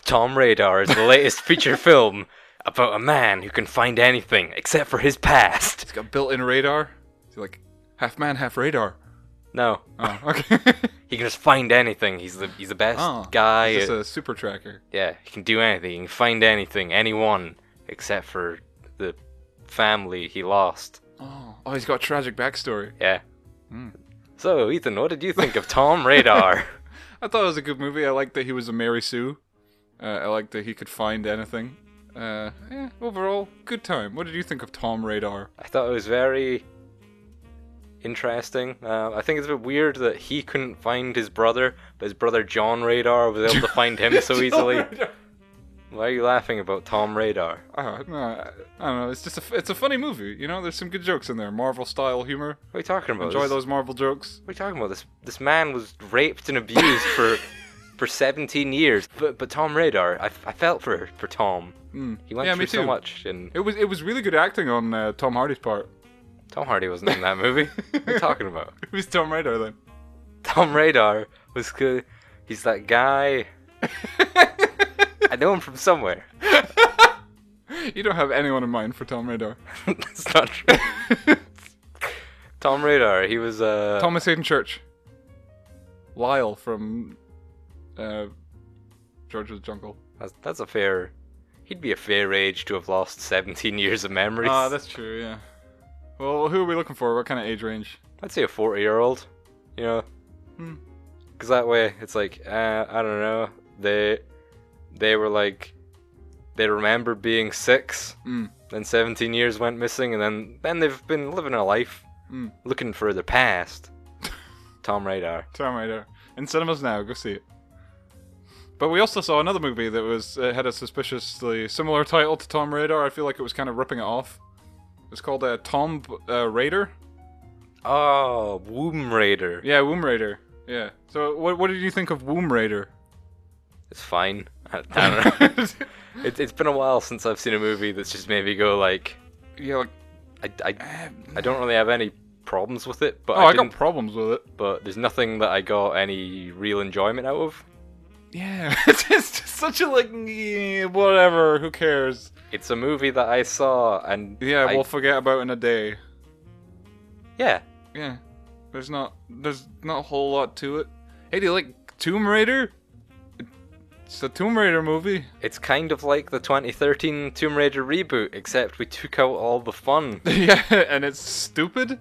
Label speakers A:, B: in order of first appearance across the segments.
A: Tom Radar is the latest feature film about a man who can find anything except for his past.
B: He's got built-in radar. He's like half man, half radar.
A: No.
B: Oh, okay.
A: He can just find anything. He's the best guy.
B: He's just a super tracker.
A: Yeah, he can do anything. He can find anything, anyone, except for the family he lost.
B: Oh, he's got a tragic backstory.
A: Yeah. So, Ethan, what did you think of Tom Radar?
B: I thought it was a good movie. I liked that he was a Mary Sue. I liked that he could find anything. Overall, good time. What did you think of Tom Radar?
A: I thought it was very interesting. I think it's a bit weird that he couldn't find his brother, but his brother John Radar was able to find him so easily.
B: Radar.
A: Why are you laughing about Tom Radar?
B: No, I don't know. It's just it's a funny movie. You know, there's some good jokes in there. Marvel style humor.
A: What are you talking about?
B: Enjoy those Marvel jokes.
A: What are you talking about? This man was raped and abused for 17 years. But Tom Radar, I felt for Tom. He went through so much, and
B: it was really good acting on Tom Hardy's part.
A: Tom Hardy wasn't in that movie. What are you talking about?
B: Who's Tom Radar then?
A: Tom Radar was good. He's that guy. I know him from somewhere.
B: You don't have anyone in mind for Tom Radar.
A: That's not true. Tom Radar, he was
B: Thomas Hayden Church. Lyle from George of the Jungle.
A: That's a fair. He'd be a fair age to have lost 17 years of memories.
B: Ah, that's true. Yeah. Well, who are we looking for? What kind of age range?
A: I'd say a 40-year-old. You know, because that way it's like I don't know. They were like, they remember being 6, then 17 years went missing, and then they've been living a life looking for their past. Tom Radar.
B: Tom Radar. In cinemas now, go see it. But we also saw another movie that had a suspiciously similar title to Tom Radar. I feel like it was kind of ripping it off. It's called Tom Raider.
A: Oh, Womb Raider.
B: Yeah, Womb Raider. Yeah. So what did you think of Womb Raider?
A: It's fine. I don't know. It's been a while since I've seen a movie that's just made me go like,
B: yeah, like
A: I don't really have any problems with it, but
B: I got problems with it.
A: But there's nothing that I got any real enjoyment out of.
B: Yeah, it's just such a whatever. Who cares?
A: It's a movie that I saw and
B: we'll forget about in a day.
A: Yeah.
B: Yeah. There's not a whole lot to it. Hey, do you like Tomb Raider? It's a Tomb Raider movie. It's
A: kind of like the 2013 Tomb Raider reboot, except we took out all the fun.
B: Yeah, and it's stupid.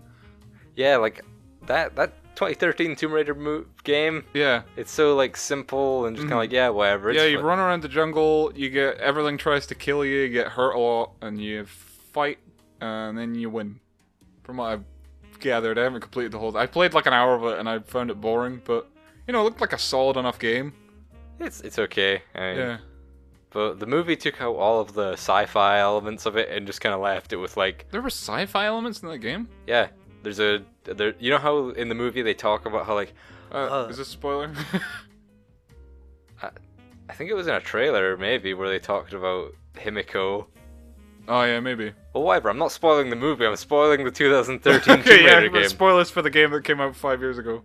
A: Yeah, like that 2013 Tomb Raider game.
B: Yeah. It's
A: so like simple and just kind of like, whatever.
B: Yeah, you run around the jungle, everything tries to kill you, you get hurt a lot, and you fight, and then you win. From what I've gathered, I haven't completed the whole thing. I played like an hour of it and I found it boring, but it looked like a solid enough game.
A: It's okay.
B: Yeah.
A: But the movie took out all of the sci-fi elements of it and just kind of left it with like...
B: There were sci-fi elements in that game?
A: Yeah. You know how in the movie they talk about how like...
B: is this a spoiler?
A: I think it was in a trailer maybe where they talked about Himiko.
B: Oh yeah, maybe.
A: Well, whatever. I'm not spoiling the movie. I'm spoiling the 2013 Tomb Raider game.
B: Spoilers for the game that came out 5 years ago.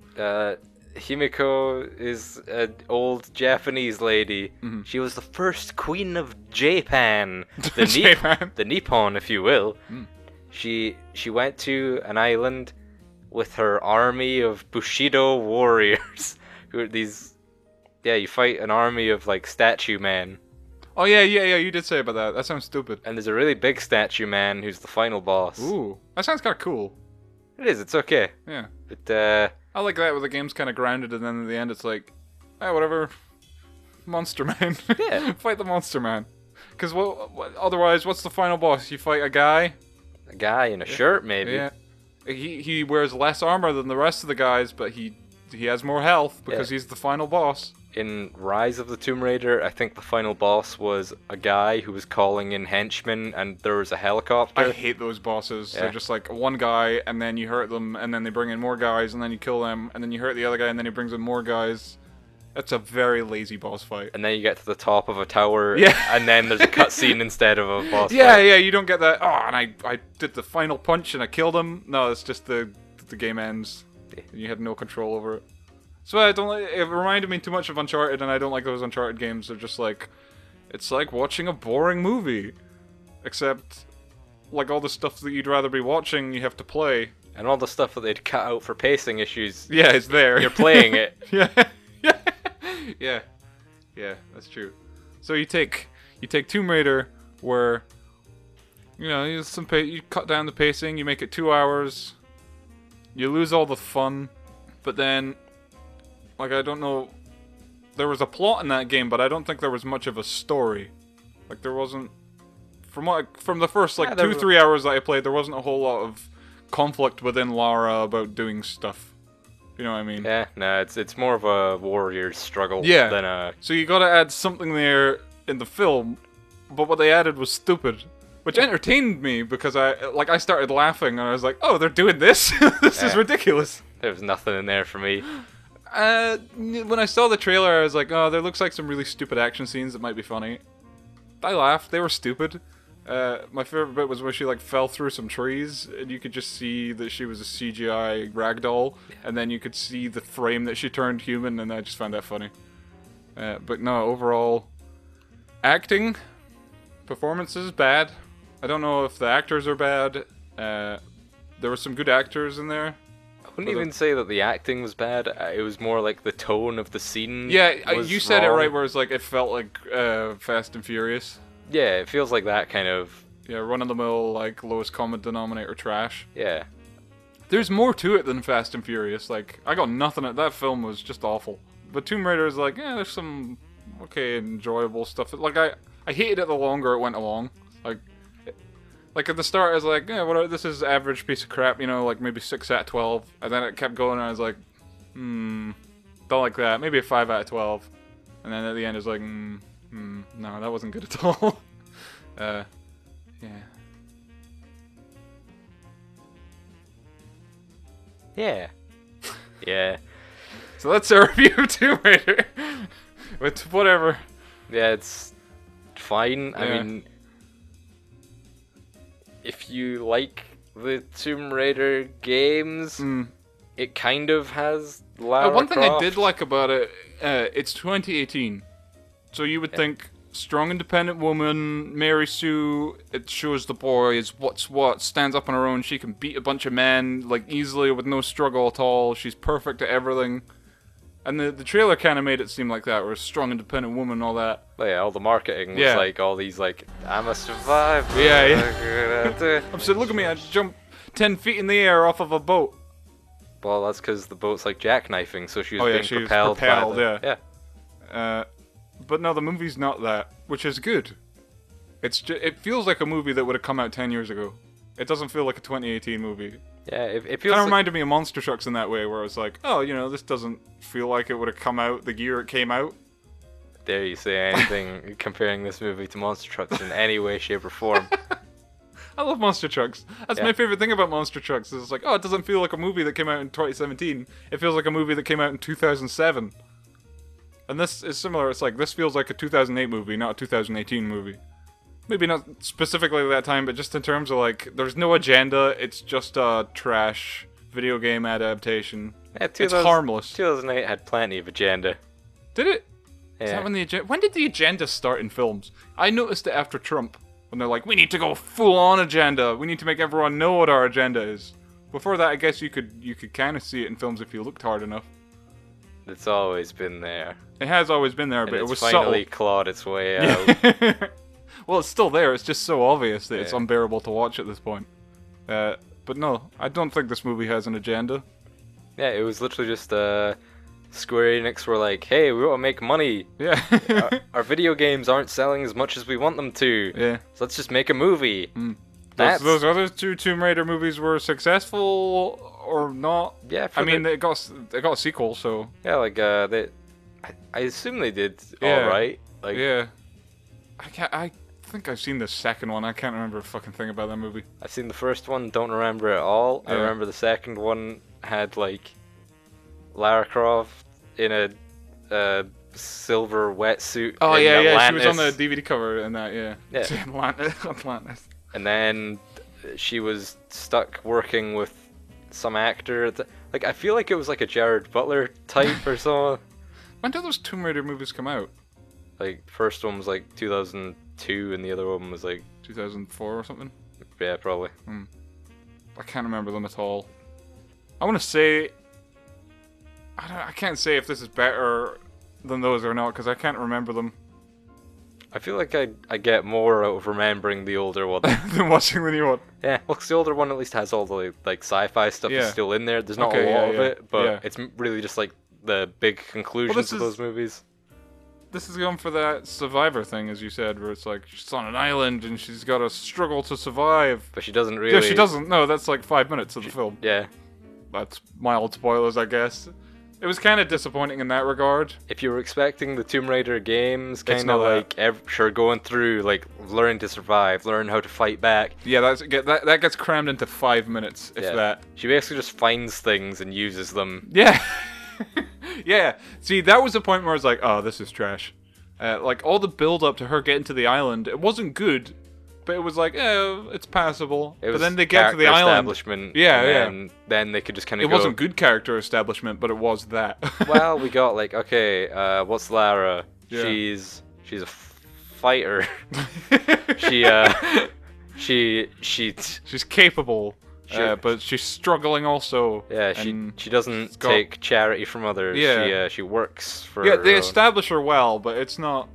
A: Himiko is an old Japanese lady. She was the first queen of Japan, the Nippon, if you will. She went to an island with her army of Bushido warriors, who are these. Yeah, you fight an army of like statue men.
B: Oh yeah, you did say about that. That sounds stupid.
A: And there's a really big statue man who's the final boss.
B: Ooh, that sounds kind of cool.
A: It is. It's okay.
B: Yeah.
A: But
B: I like that where the game's kind of grounded, and then at the end it's like, whatever, Monster Man.
A: Yeah.
B: Fight the Monster Man. Because otherwise, what's the final boss? You fight a guy.
A: A guy in a shirt, maybe.
B: Yeah. He wears less armor than the rest of the guys, but he has more health because he's the final boss.
A: In Rise of the Tomb Raider, I think the final boss was a guy who was calling in henchmen, and there was a helicopter.
B: I hate those bosses. Yeah. They're just like one guy, and then you hurt them, and then they bring in more guys, and then you kill them, and then you hurt the other guy, and then he brings in more guys. That's a very lazy boss fight.
A: And then you get to the top of a tower,
B: yeah.
A: And then there's a cutscene instead of a boss fight.
B: Yeah, you don't get that, and I did the final punch and I killed him. No, it's just the game ends, and you had no control over it. So I don't like, it reminded me too much of Uncharted, and I don't like those Uncharted games. They're just like, It's like watching a boring movie. Except, like all the stuff that you'd rather be watching, you have to play.
A: And all the stuff that they'd cut out for pacing issues.
B: Yeah, it's there.
A: You're playing it.
B: Yeah. Yeah. Yeah, that's true. So you take Tomb Raider, where you cut down the pacing, you make it 2 hours, you lose all the fun, but then, like, I don't know, there was a plot in that game, but I don't think there was much of a story. Like, there wasn't, from the first 2-3 hours that I played, there wasn't a whole lot of conflict within Lara about doing stuff. You know what I mean?
A: Yeah, no, it's more of a warrior's struggle than a...
B: So you gotta add something there in the film, but what they added was stupid. Which entertained me, because I started laughing, and I was like, oh, they're doing this? This is ridiculous.
A: There was nothing in there for me.
B: When I saw the trailer, I was like, oh, there looks like some really stupid action scenes that might be funny. I laughed, they were stupid. My favorite bit was where she fell through some trees, and you could just see that she was a CGI ragdoll, and then you could see the frame that she turned human, and I just found that funny. But no, overall, acting, performances, bad. I don't know if the actors are bad. There were some good actors in there.
A: I wouldn't even say that the acting was bad. It was more like the tone of the scene.
B: Yeah, you said it right, where it's it felt like Fast and Furious.
A: Yeah, it feels like that kind of...
B: Yeah, run-of-the-mill, lowest common denominator trash.
A: Yeah.
B: There's more to it than Fast and Furious. I got nothing at that film was just awful. But Tomb Raider is there's some okay, enjoyable stuff. I hated it the longer it went along. At the start I was like, yeah, this is average piece of crap, maybe 6 out of 12. And then it kept going and I was like, don't like that. Maybe a 5 out of 12. And then at the end it's like, no, that wasn't good at all. Yeah.
A: Yeah. Yeah.
B: So that's our review of Tomb Raider. With whatever.
A: Yeah, it's fine.
B: Yeah.
A: I mean, if you like the Tomb Raider games, it kind of has Lara
B: one thing
A: Croft.
B: I did like about it, it's 2018. So you would think, strong independent woman, Mary Sue, it shows the boy is what's what, stands up on her own, she can beat a bunch of men, easily with no struggle at all, she's perfect at everything. And the trailer kind of made it seem like that, where a strong independent woman and all that.
A: But yeah, all the marketing was all these I'm a survivor.
B: Yeah. I'm saying, look at me, I jumped 10 feet in the air off of a boat.
A: Well, that's because the boat's jackknifing, so she was being
B: she was
A: propelled by the...
B: Yeah. But no, the movie's not that, which is good. It feels like a movie that would have come out 10 years ago. It doesn't feel like a 2018 movie.
A: Yeah, it feels
B: kind of reminded me of Monster Trucks in that way, where it's like, oh, this doesn't feel like it would have come out the year it came out.
A: Dare you say anything comparing this movie to Monster Trucks in any way, shape, or form?
B: I love Monster Trucks. That's my favorite thing about Monster Trucks. Is it doesn't feel like a movie that came out in 2017. It feels like a movie that came out in 2007. And this is similar. It's this feels like a 2008 movie, not a 2018 movie. Maybe not specifically that time, but just in terms of there's no agenda. It's just a trash video game adaptation. Yeah, it's harmless.
A: 2008 had plenty of agenda.
B: Did it?
A: Yeah.
B: Is that when did the agenda start in films? I noticed it after Trump, when they're like, we need to go full on agenda. We need to make everyone know what our agenda is. Before that, I guess you could kind of see it in films if you looked hard enough.
A: It's always been there.
B: It has always been there, but it was
A: finally
B: subtle.
A: Clawed its way out.
B: Well, it's still there. It's just so obvious that it's unbearable to watch at this point. But no, I don't think this movie has an agenda.
A: Yeah, it was literally just Square Enix were like, hey, we want to make money.
B: Yeah.
A: our video games aren't selling as much as we want them to.
B: Yeah.
A: So let's just make a movie.
B: Those other two Tomb Raider movies were successful or not?
A: Yeah.
B: They got a sequel, so.
A: Yeah, I assume they did all right.
B: Yeah. I think I've seen the second one. I can't remember a fucking thing about that movie.
A: I've seen the first one, don't remember it all. I remember the second one had Lara Croft in a silver wetsuit.
B: Oh
A: in
B: yeah,
A: Atlantis.
B: she was on the DVD cover and that, yeah. Atlantis.
A: And then she was stuck working with some actor. I feel like it was a Jared Butler type or so.
B: When did those Tomb Raider movies come out?
A: Like, first one was like 2002, and the other one was like
B: 2004 or something.
A: Yeah, probably.
B: I can't remember them at all. I want to say I can't say if this is better than those or not because I can't remember them.
A: I feel like I get more out of remembering the older one
B: than watching the new one.
A: Yeah, well, 'cause the older one at least has all the like sci-fi stuff is still in there. There's not a lot of it, but it's really just like the big conclusions of those movies.
B: This is going for that survivor thing, as you said, where it's like she's on an island and she's got to struggle to survive.
A: But she doesn't really.
B: Yeah, she doesn't. No, that's like 5 minutes of the film.
A: Yeah.
B: That's mild spoilers, I guess. It was kind of disappointing in that regard.
A: If you were expecting the Tomb Raider games, kind of like going through, like learning to survive, learn how to fight back.
B: Yeah, that gets crammed into 5 minutes, if that.
A: She basically just finds things and uses them.
B: Yeah. Yeah. See, that was the point where I was like, oh, this is trash. Like, all the build-up to her getting to the island, it wasn't good, but it was like, it's passable. But then they get to the island.
A: Establishment.
B: Yeah,
A: and then they could just kind of
B: go... It wasn't good character establishment, but it was that.
A: Well, we got like, okay, what's Lara? Yeah. She's a fighter. She's
B: capable. But she's struggling also.
A: Yeah, she doesn't take charity from others.
B: Yeah.
A: She works for.
B: Yeah, they establish her well, but it's not.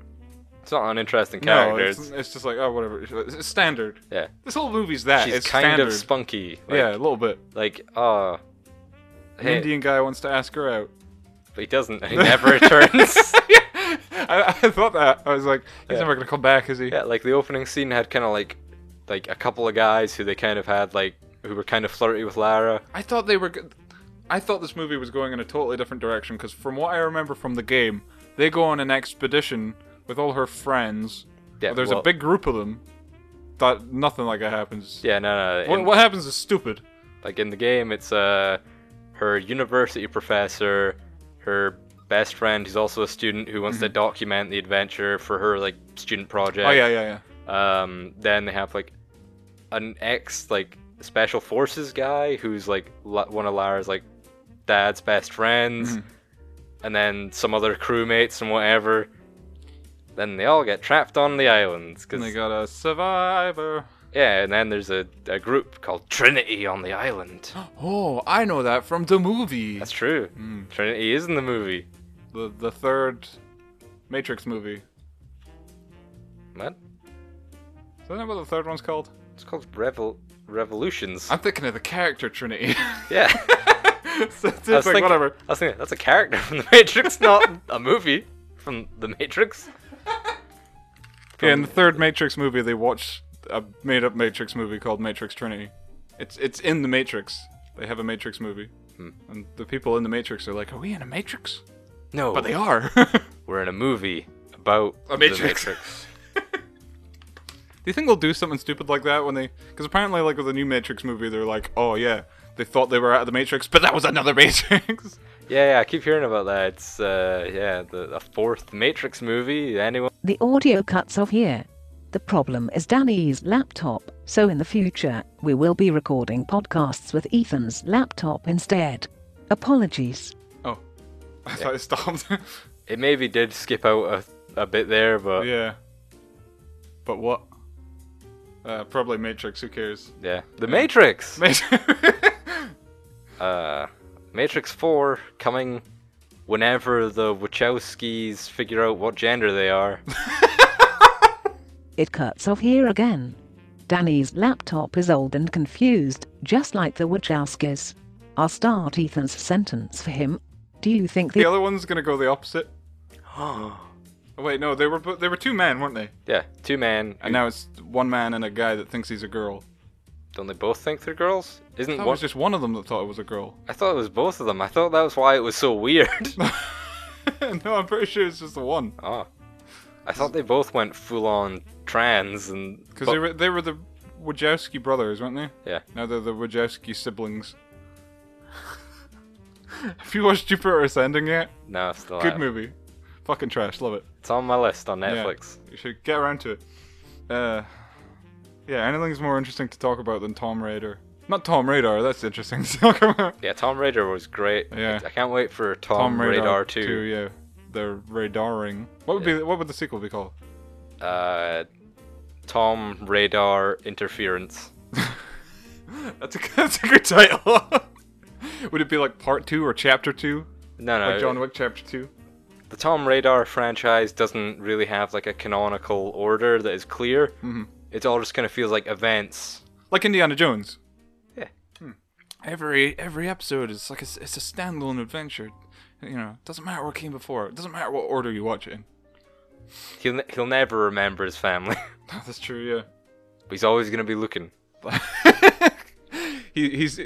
A: It's not an interesting character.
B: No, it's just like, oh, whatever. It's standard.
A: Yeah.
B: This whole movie's that.
A: She's
B: it's
A: kind
B: standard.
A: of spunky. Like,
B: yeah, a little bit.
A: Like,
B: An Indian guy wants to ask her out.
A: But he doesn't. He never returns.
B: I thought that. I was like, he's never going to come back, is he?
A: Yeah, like the opening scene had kind of like a couple of guys who they kind of had like, who were kind of flirty with Lara.
B: I thought this movie was going in a totally different direction, because from what I remember from the game, they go on an expedition with all her friends. Yeah, there's a big group of them. That nothing like that happens.
A: Yeah, no.
B: What happens is stupid.
A: Like in the game, it's her university professor, her best friend, who's also a student who wants to document the adventure for her like student project.
B: Oh yeah.
A: Then they have like an special forces guy who's like one of Lara's like dad's best friends, and then some other crewmates and whatever. Then they all get trapped on the island
B: and they got a survivor.
A: Yeah, and then there's a group called Trinity on the island.
B: Oh, I know that from the movie.
A: That's true. Trinity is in the movie.
B: The third Matrix movie.
A: What?
B: Isn't that what the third one's called?
A: It's called Revolutions.
B: I'm thinking of the character Trinity.
A: Yeah.
B: Whatever.
A: I was thinking, that's a character from the Matrix, not a movie from the Matrix.
B: Yeah, in the third Matrix movie, they watch a made-up Matrix movie called Matrix Trinity. It's in the Matrix. They have a Matrix movie. And the people in the Matrix are like, are we in a Matrix?
A: No.
B: But they are.
A: We're in a movie about
B: a Matrix. Do you think they'll do something stupid like that when they... Because apparently, like, with the new Matrix movie, they're like, oh, yeah, they thought they were out of the Matrix, but that was another Matrix.
A: Yeah, I keep hearing about that. It's, the fourth Matrix movie. Anyone?
C: The audio cuts off here. The problem is Danny's laptop, so in the future, we will be recording podcasts with Ethan's laptop instead. Apologies.
B: Oh, I thought it stopped.
A: It maybe did skip out a bit there, but...
B: Yeah. But what? Probably Matrix, who cares?
A: Yeah. The Matrix! Matrix 4 coming whenever the Wachowskis figure out what gender they are.
C: It cuts off here again. Danny's laptop is old and confused, just like the Wachowskis. I'll start Ethan's sentence for him. Do you think
B: the other one's gonna go the opposite? Oh wait, no, they were two men, weren't they?
A: Yeah, two men.
B: And now it's one man and a guy that thinks he's a girl.
A: Don't they both think they're girls?
B: It was just one of them that thought it was a girl.
A: I thought it was both of them. I thought that was why it was so weird.
B: No, I'm pretty sure it's just the one.
A: Oh. I thought they both went full-on trans and...
B: Because they were the Wachowski brothers, weren't they?
A: Yeah.
B: Now they're the Wachowski siblings. Have you watched Jupiter Ascending yet?
A: No, still
B: Good movie. Fucking trash, love it.
A: It's on my list on Netflix.
B: Yeah, you should get around to it. Yeah, anything's more interesting to talk about than Tomb Raider. Not Tomb Raider, that's interesting to talk about.
A: Yeah, Tomb Raider was great.
B: Yeah.
A: I can't wait for Tomb Raider 2.
B: Yeah. their radaring. What would the sequel be called?
A: Tom Radar Interference.
B: That's a good title. Would it be like Part 2 or Chapter 2?
A: No.
B: Like John Wick Chapter 2?
A: The Tom Radar franchise doesn't really have like a canonical order that is clear.
B: Mm-hmm.
A: It all just kind of feels like events.
B: Like Indiana Jones.
A: Yeah.
B: Every episode is like it's a standalone adventure. You know, it doesn't matter what came before. It doesn't matter what order you watch it in.
A: He'll never remember his family.
B: That's true, yeah.
A: But he's always gonna be looking.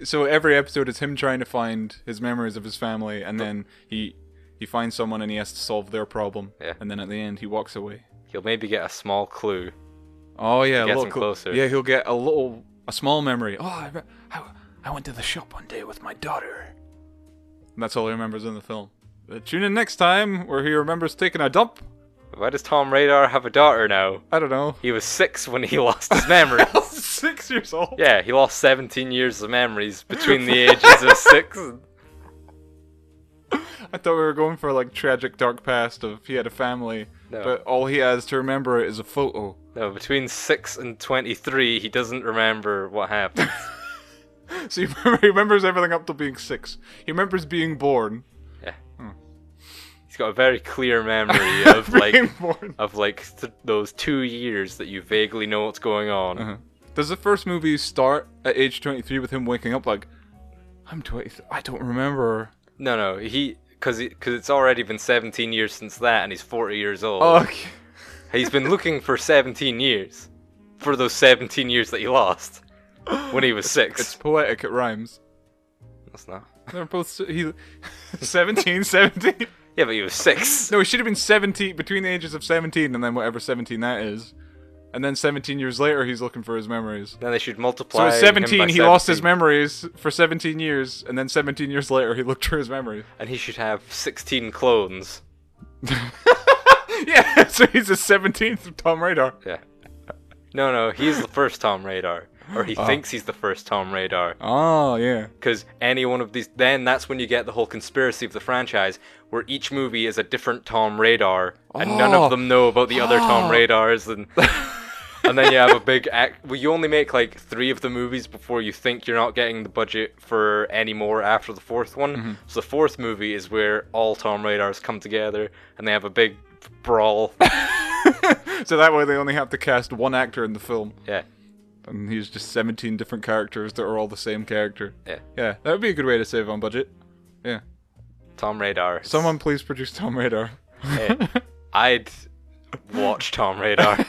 B: So every episode is him trying to find his memories of his family, and then he finds someone and he has to solve their problem.
A: Yeah.
B: And then at the end he walks away.
A: He'll maybe get a small clue.
B: Oh yeah, a
A: Gets
B: little
A: him closer.
B: Yeah, he'll get a small memory. Oh, I went to the shop one day with my daughter. And that's all he remembers in the film. Tune in next time where he remembers taking a dump.
A: Why does Tom Radar have a daughter now?
B: I don't know.
A: He was 6 when he lost his memories.
B: 6 years old.
A: Yeah, he lost 17 years of memories between the ages of 6 and...
B: I thought we were going for like tragic dark past of he had a family, but all he has to remember is a photo.
A: No, between 6 and 23, he doesn't remember what happened.
B: So he remembers everything up to being 6. He remembers being born.
A: Yeah. He's got a very clear memory of those 2 years that you vaguely know what's going on.
B: Uh-huh. Does the first movie start at age 23 with him waking up like, I'm 23, I don't remember.
A: No, because it's already been 17 years since that, and he's 40 years old.
B: Oh, okay.
A: He's been looking for 17 years. For those 17 years that he lost. When he was 6.
B: It's poetic, it rhymes.
A: That's not.
B: They're both 17.
A: Yeah, but he was 6.
B: No, he should have been 17, between the ages of 17 and then whatever 17 that is. And then 17 years later, he's looking for his memories.
A: Then they should multiply.
B: So at 17, he lost his memories for 17 years, and then 17 years later, he looked for his memories.
A: And he should have 16 clones.
B: Yeah, so he's the 17th Tom Radar.
A: Yeah. No, he's the first Tom Radar. Or he thinks he's the first Tom Radar.
B: Oh, yeah.
A: Because any one of these... Then that's when you get the whole conspiracy of the franchise, where each movie is a different Tom Radar, and none of them know about the other Tom Radars, and... And then you have a big well, you only make like 3 of the movies before you think you're not getting the budget for any more after the 4th one. Mm-hmm. So the 4th movie is where all Tom Radars come together and they have a big brawl.
B: So that way they only have to cast one actor in the film.
A: Yeah.
B: And he's just 17 different characters that are all the same character.
A: Yeah.
B: Yeah, that would be a good way to save on budget. Yeah.
A: Tom Radar.
B: Someone please produce Tom Radar.
A: Hey, I'd watch Tom Radar.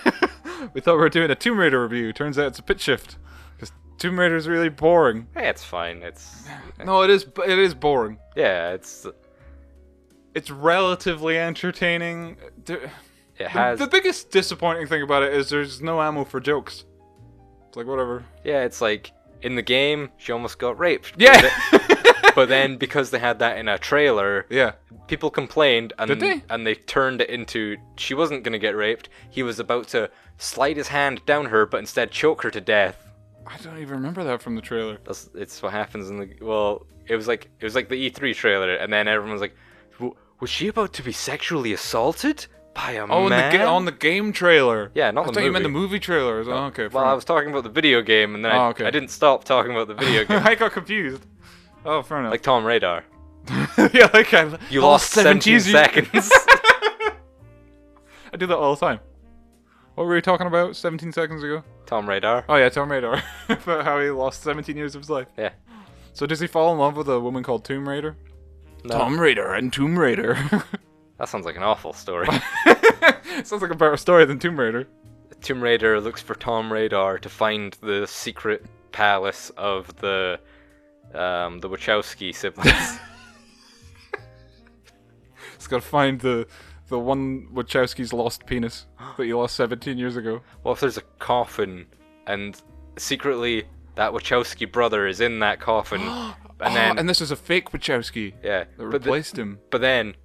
B: We thought we were doing a Tomb Raider review. Turns out it's a pitch shift. Because Tomb Raider is really boring.
A: Hey, it's fine. It's...
B: No, it is boring.
A: Yeah, it's
B: relatively entertaining.
A: It has...
B: The biggest disappointing thing about it is there's no ammo for jokes. It's like, whatever.
A: Yeah, it's like, in the game, she almost got raped.
B: Yeah!
A: But then, because they had that in a trailer, people complained, and they turned it into, she wasn't going to get raped, he was about to slide his hand down her, but instead choke her to death.
B: I don't even remember that from the trailer.
A: It's what happens in the... Well, it was like the E3 trailer, and then everyone was like, was she about to be sexually assaulted by a man?
B: On the game trailer.
A: Yeah, not the movie.
B: I thought you meant the movie trailer. Oh, okay.
A: Well, I was talking about the video game, and then I didn't stop talking about the video game.
B: I got confused. Oh, fair enough.
A: Like Tom Radar.
B: Yeah, like
A: you lost 17 seconds.
B: I do that all the time. What were we talking about 17 seconds ago?
A: Tom Radar.
B: Oh yeah, Tom Radar. About how he lost 17 years of his life.
A: Yeah.
B: So does he fall in love with a woman called Tomb Raider?
A: No.
B: Tom Raider and Tomb Raider.
A: That sounds like an awful story.
B: Sounds like a better story than Tomb Raider.
A: Tomb Raider looks for Tom Radar to find the secret palace of the Wachowski siblings.
B: He's got to find the one Wachowski's lost penis that he lost 17 years ago.
A: What if there's a coffin and secretly that Wachowski brother is in that coffin,
B: and this is a fake Wachowski.
A: Yeah,
B: that replaced him.
A: But then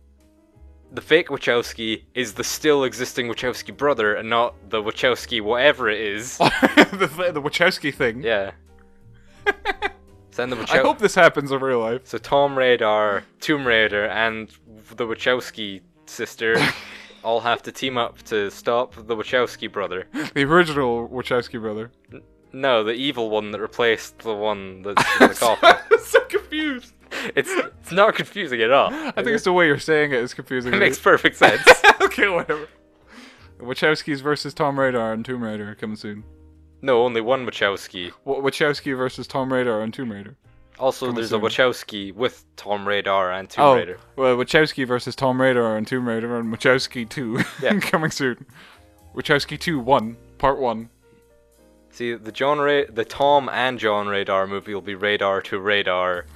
A: the fake Wachowski is the still existing Wachowski brother, and not the Wachowski whatever it is.
B: the Wachowski thing.
A: Yeah.
B: I hope this happens in real life.
A: So Tom Radar, Tomb Raider, and the Wachowski sister all have to team up to stop the Wachowski brother.
B: The original Wachowski brother.
A: No, the evil one that replaced the one that's in the coffin.
B: I'm so confused.
A: It's not confusing at all.
B: I think it's the way you're saying it is confusing.
A: It makes perfect sense.
B: Okay, whatever. Wachowskis versus Tom Radar and Tomb Raider coming soon.
A: No, only one Wachowski.
B: Wachowski versus Tom Radar and Tomb Raider.
A: Also, there's a Wachowski with Tom Radar and Tomb Raider.
B: Well, Wachowski versus Tom Radar and Tomb Raider and Wachowski 2 coming soon. Wachowski 2 1, Part 1.
A: See, the Tom and John Radar movie will be Radar to Radar.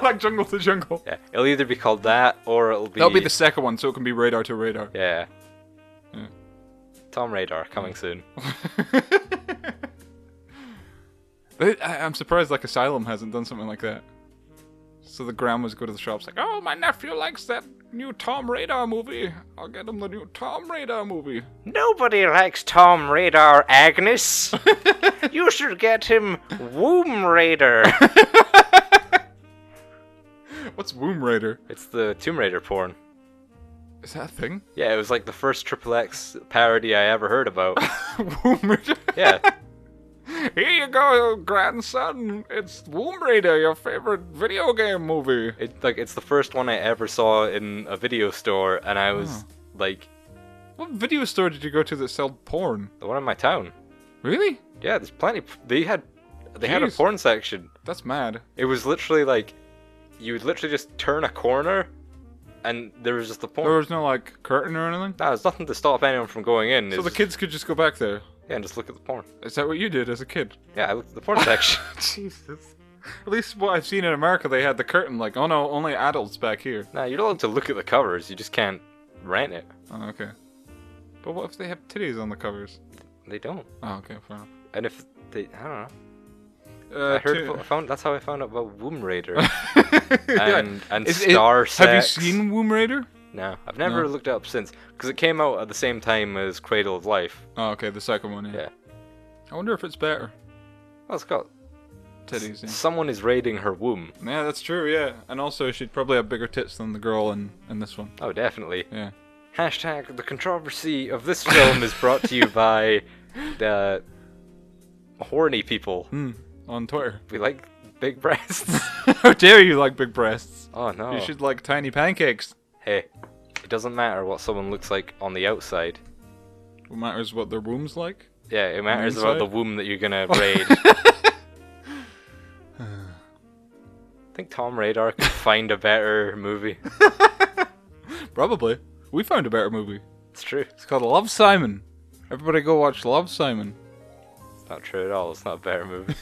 B: Like Jungle to Jungle.
A: Yeah, it'll either be called that or it'll be...
B: That'll be the second one, so it can be Radar to Radar.
A: Yeah. Tom Radar, coming soon.
B: I'm surprised like Asylum hasn't done something like that. So the grandmas go to the shops like, oh, my nephew likes that new Tom Radar movie. I'll get him the new Tom Radar movie.
A: Nobody likes Tom Radar, Agnes. You should get him Womb Raider.
B: What's Womb Raider?
A: It's the Tomb Raider porn.
B: Is that a thing?
A: Yeah, it was like the first XXX parody I ever heard about.
B: Womb Raider?
A: Yeah.
B: Here you go, grandson. It's Womb Raider, your favorite video game movie.
A: It's the first one I ever saw in a video store, and I was like...
B: What video store did you go to that sold porn?
A: The one in my town.
B: Really?
A: Yeah, there's plenty. They had a porn section.
B: That's mad.
A: It was literally like, you would literally just turn a corner, and there was just the porn.
B: There was no like curtain or anything?
A: Nah, there's nothing to stop anyone from going in.
B: So the kids could just go back there?
A: Yeah, and just look at the porn.
B: Is that what you did as a kid?
A: Yeah, I looked at the porn section.
B: Jesus. At least what I've seen in America, they had the curtain like, oh no, only adults back here.
A: Nah, you're allowed to look at the covers, you just can't rent it.
B: Oh, okay. But what if they have titties on the covers?
A: They don't.
B: Oh, okay, fair enough.
A: And if they, I don't know. That's how I found out about Womb Raider. and Star Sex.
B: Have you seen Womb Raider?
A: No, I've never looked it up since, because it came out at the same time as Cradle of Life.
B: Oh, okay, the second one, yeah. I wonder if it's better.
A: Well, it's got
B: titties, yeah.
A: Someone is raiding her womb.
B: Yeah, that's true, yeah. And also, she'd probably have bigger tits than the girl in this one.
A: Oh, definitely.
B: Yeah.
A: Hashtag the controversy of this film is brought to you by the horny people.
B: On Twitter.
A: We like big breasts.
B: How dare you like big breasts?
A: Oh, no.
B: You should like tiny pancakes.
A: Hey, it doesn't matter what someone looks like on the outside.
B: What matters what their womb's like?
A: Yeah, it matters about the womb that you're gonna raid. I think Tom Radar could find a better movie.
B: Probably. We found a better movie.
A: It's true.
B: It's called Love, Simon. Everybody go watch Love, Simon.
A: It's not true at all. It's not a better movie.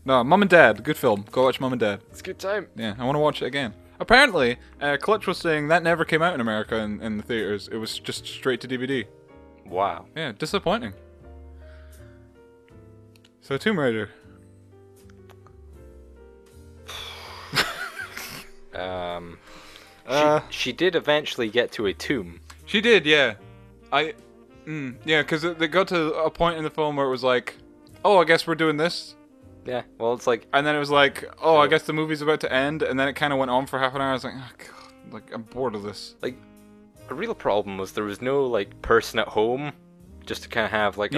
B: No, Mum and Dad. Good film. Go watch Mum and Dad.
A: It's a good time.
B: Yeah, I want to watch it again. Apparently, Clutch was saying that never came out in America in the theaters. It was just straight to DVD.
A: Wow.
B: Yeah, disappointing. So, Tomb Raider.
A: She did eventually get to a tomb.
B: She did, yeah. Yeah, because they got to a point in the film where it was like, oh, I guess we're doing this.
A: Yeah, well, it's like...
B: And then it was like, oh, I guess the movie's about to end, and then it kind of went on for half an hour. I was like, oh, God, like, I'm bored of this.
A: Like, a real problem was there was no, like, person at home just to kind of have, like...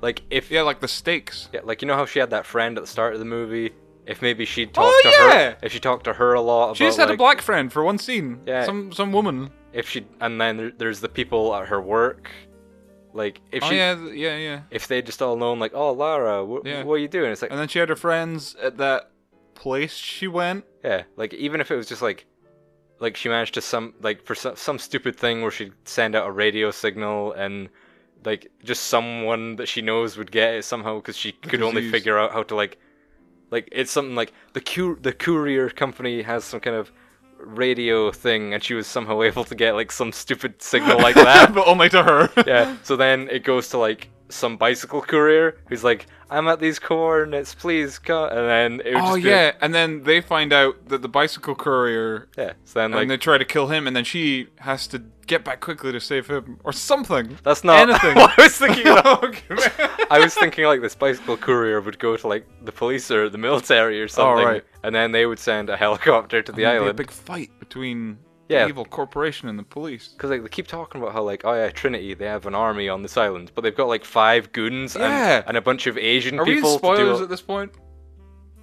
A: like, if...
B: Yeah, like the stakes.
A: Yeah, like, you know how she had that friend at the start of the movie? If maybe she'd talked to her... If she talked to her a lot about,
B: she just had a black friend for one scene.
A: Yeah.
B: Some woman.
A: If she... And then there's the people at her work... Like, if she...
B: yeah.
A: If they just all known, like, oh, Lara, what are you doing? It's like...
B: And then she had her friends at that place she went.
A: Yeah, like, even if it was just, like she managed to for some stupid thing where she'd send out a radio signal and, like, just someone that she knows would get it somehow because she could only figure out how to, like, it's something like the courier company has some kind of radio thing and she was somehow able to get like some stupid signal like that.
B: But only to her.
A: Yeah, so then it goes to like some bicycle courier who's like, I'm at these coordinates, please come. And then it would
B: and then they find out that the bicycle courier,
A: so then
B: and they try to kill him, and then she has to get back quickly to save him or something.
A: That's not
B: anything.
A: What I was thinking. I was thinking like this bicycle courier would go to like the police or the military or something, and then they would send a helicopter to the island.
B: A big fight between
A: Yeah.
B: evil corporation and the police.
A: Because like they keep talking about how like, oh yeah, Trinity, they have an army on this island, but they've got like 5 goons and a bunch of Asian
B: Are
A: people.
B: we in spoilers
A: to do
B: at this point?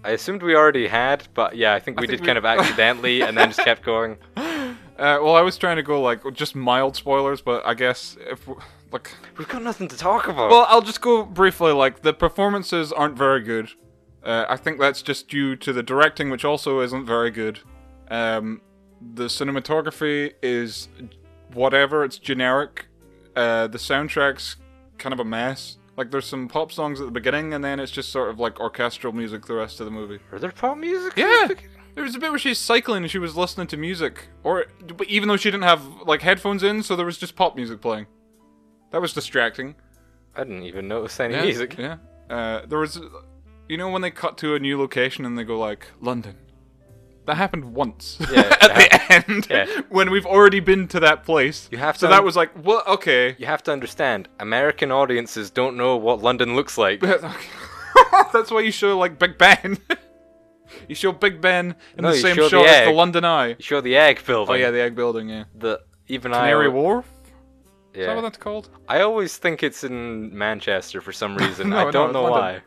A: I assumed we already had, but yeah, I think we did kind of accidentally, and then just kept going.
B: Well, I was trying to go like just mild spoilers, but I guess if
A: we've got nothing to talk about.
B: Well, I'll just go briefly. Like the performances aren't very good. I think that's just due to the directing, which also isn't very good. The cinematography is whatever. It's generic. The soundtrack's kind of a mess. Like, there's some pop songs at the beginning, and then it's just sort of like orchestral music the rest of the movie.
A: Are there pop music?
B: Yeah! There was a bit where she's cycling and she was listening to music. But even though she didn't have, like, headphones in, so there was just pop music playing. That was distracting.
A: I didn't even notice any music.
B: Yeah. There was... You know when they cut to a new location and they go, like, London? That happened once.
A: Yeah,
B: at the end. When we've already been to that place.
A: You have to
B: so that was like, well, okay.
A: You have to understand, American audiences don't know what London looks like.
B: That's why you show, like, Big Ben. You show Big Ben in the same shot as the London Eye.
A: You show the egg building.
B: Oh yeah, the egg building, yeah. Canary Wharf?
A: Yeah.
B: Is that what that's called?
A: I always think it's in Manchester for some reason.
B: I
A: don't know why.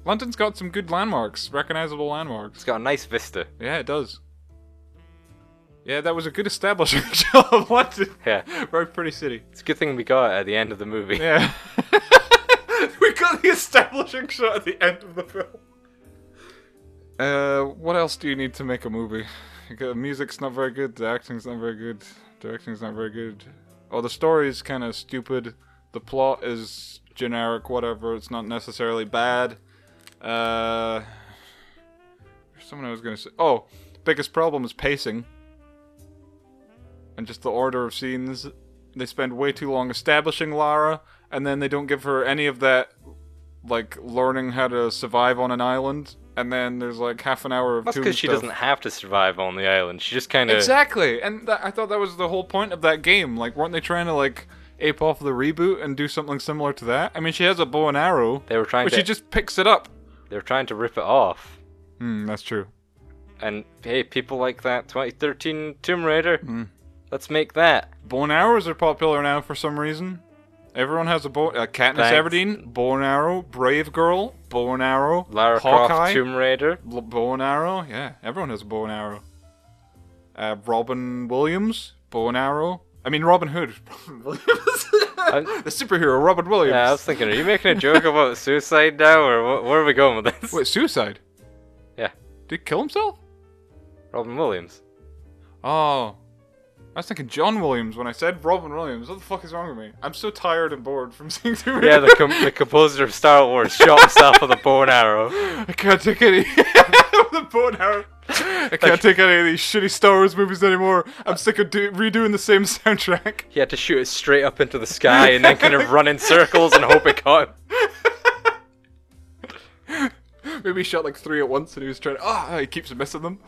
B: London's got some good landmarks, recognizable landmarks.
A: It's got a nice vista.
B: Yeah, it does. Yeah, that was a good establishing shot of London.
A: Yeah.
B: Very pretty city.
A: It's a good thing we got it at the end of the movie.
B: Yeah. We got the establishing shot at the end of the film. What else do you need to make a movie? The music's not very good, the acting's not very good, directing's not very good. Oh, the story's kind of stupid. The plot is generic, whatever. It's not necessarily bad. There's someone I was gonna say. Oh, biggest problem is pacing. And just the order of scenes. They spend way too long establishing Lara, and then they don't give her any of that, like, learning how to survive on an island. And then there's like half an hour of
A: That's because she doesn't have to survive on the island. She just kind of...
B: Exactly! And I thought that was the whole point of that game. Like, weren't they trying to, like, ape off the reboot and do something similar to that? I mean, she has a bow and arrow.
A: They were trying
B: but she just picks it up.
A: They were trying to rip it off.
B: That's true.
A: And, hey, people like that 2013 Tomb Raider, let's make that.
B: Bow and arrows are popular now for some reason. Everyone has a bow. Katniss Everdeen, bow and arrow. Brave Girl, bow and arrow.
A: Lara
B: Hawkeye,
A: Croft, Tomb Raider.
B: Bow and arrow, yeah. Everyone has a bow and arrow. Robin Williams, bow and arrow. I mean, Robin Hood. The superhero, Robin Williams.
A: Yeah, I was thinking, are you making a joke about suicide now, or where are we going with this?
B: Wait, suicide?
A: Yeah.
B: Did he kill himself?
A: Robin Williams.
B: Oh. I was thinking John Williams when I said Robin Williams. What the fuck is wrong with me? I'm so tired and bored from seeing Tomb Raider.
A: Yeah, the composer of Star Wars shot himself with a bow and arrow.
B: I can't take any the bow and arrow. I can't take any of these shitty Star Wars movies anymore. I'm sick of redoing the same soundtrack.
A: He had to shoot it straight up into the sky and then kind of run in circles and hope it caught him.
B: Maybe he shot like 3 at once and he was trying to... he keeps missing them.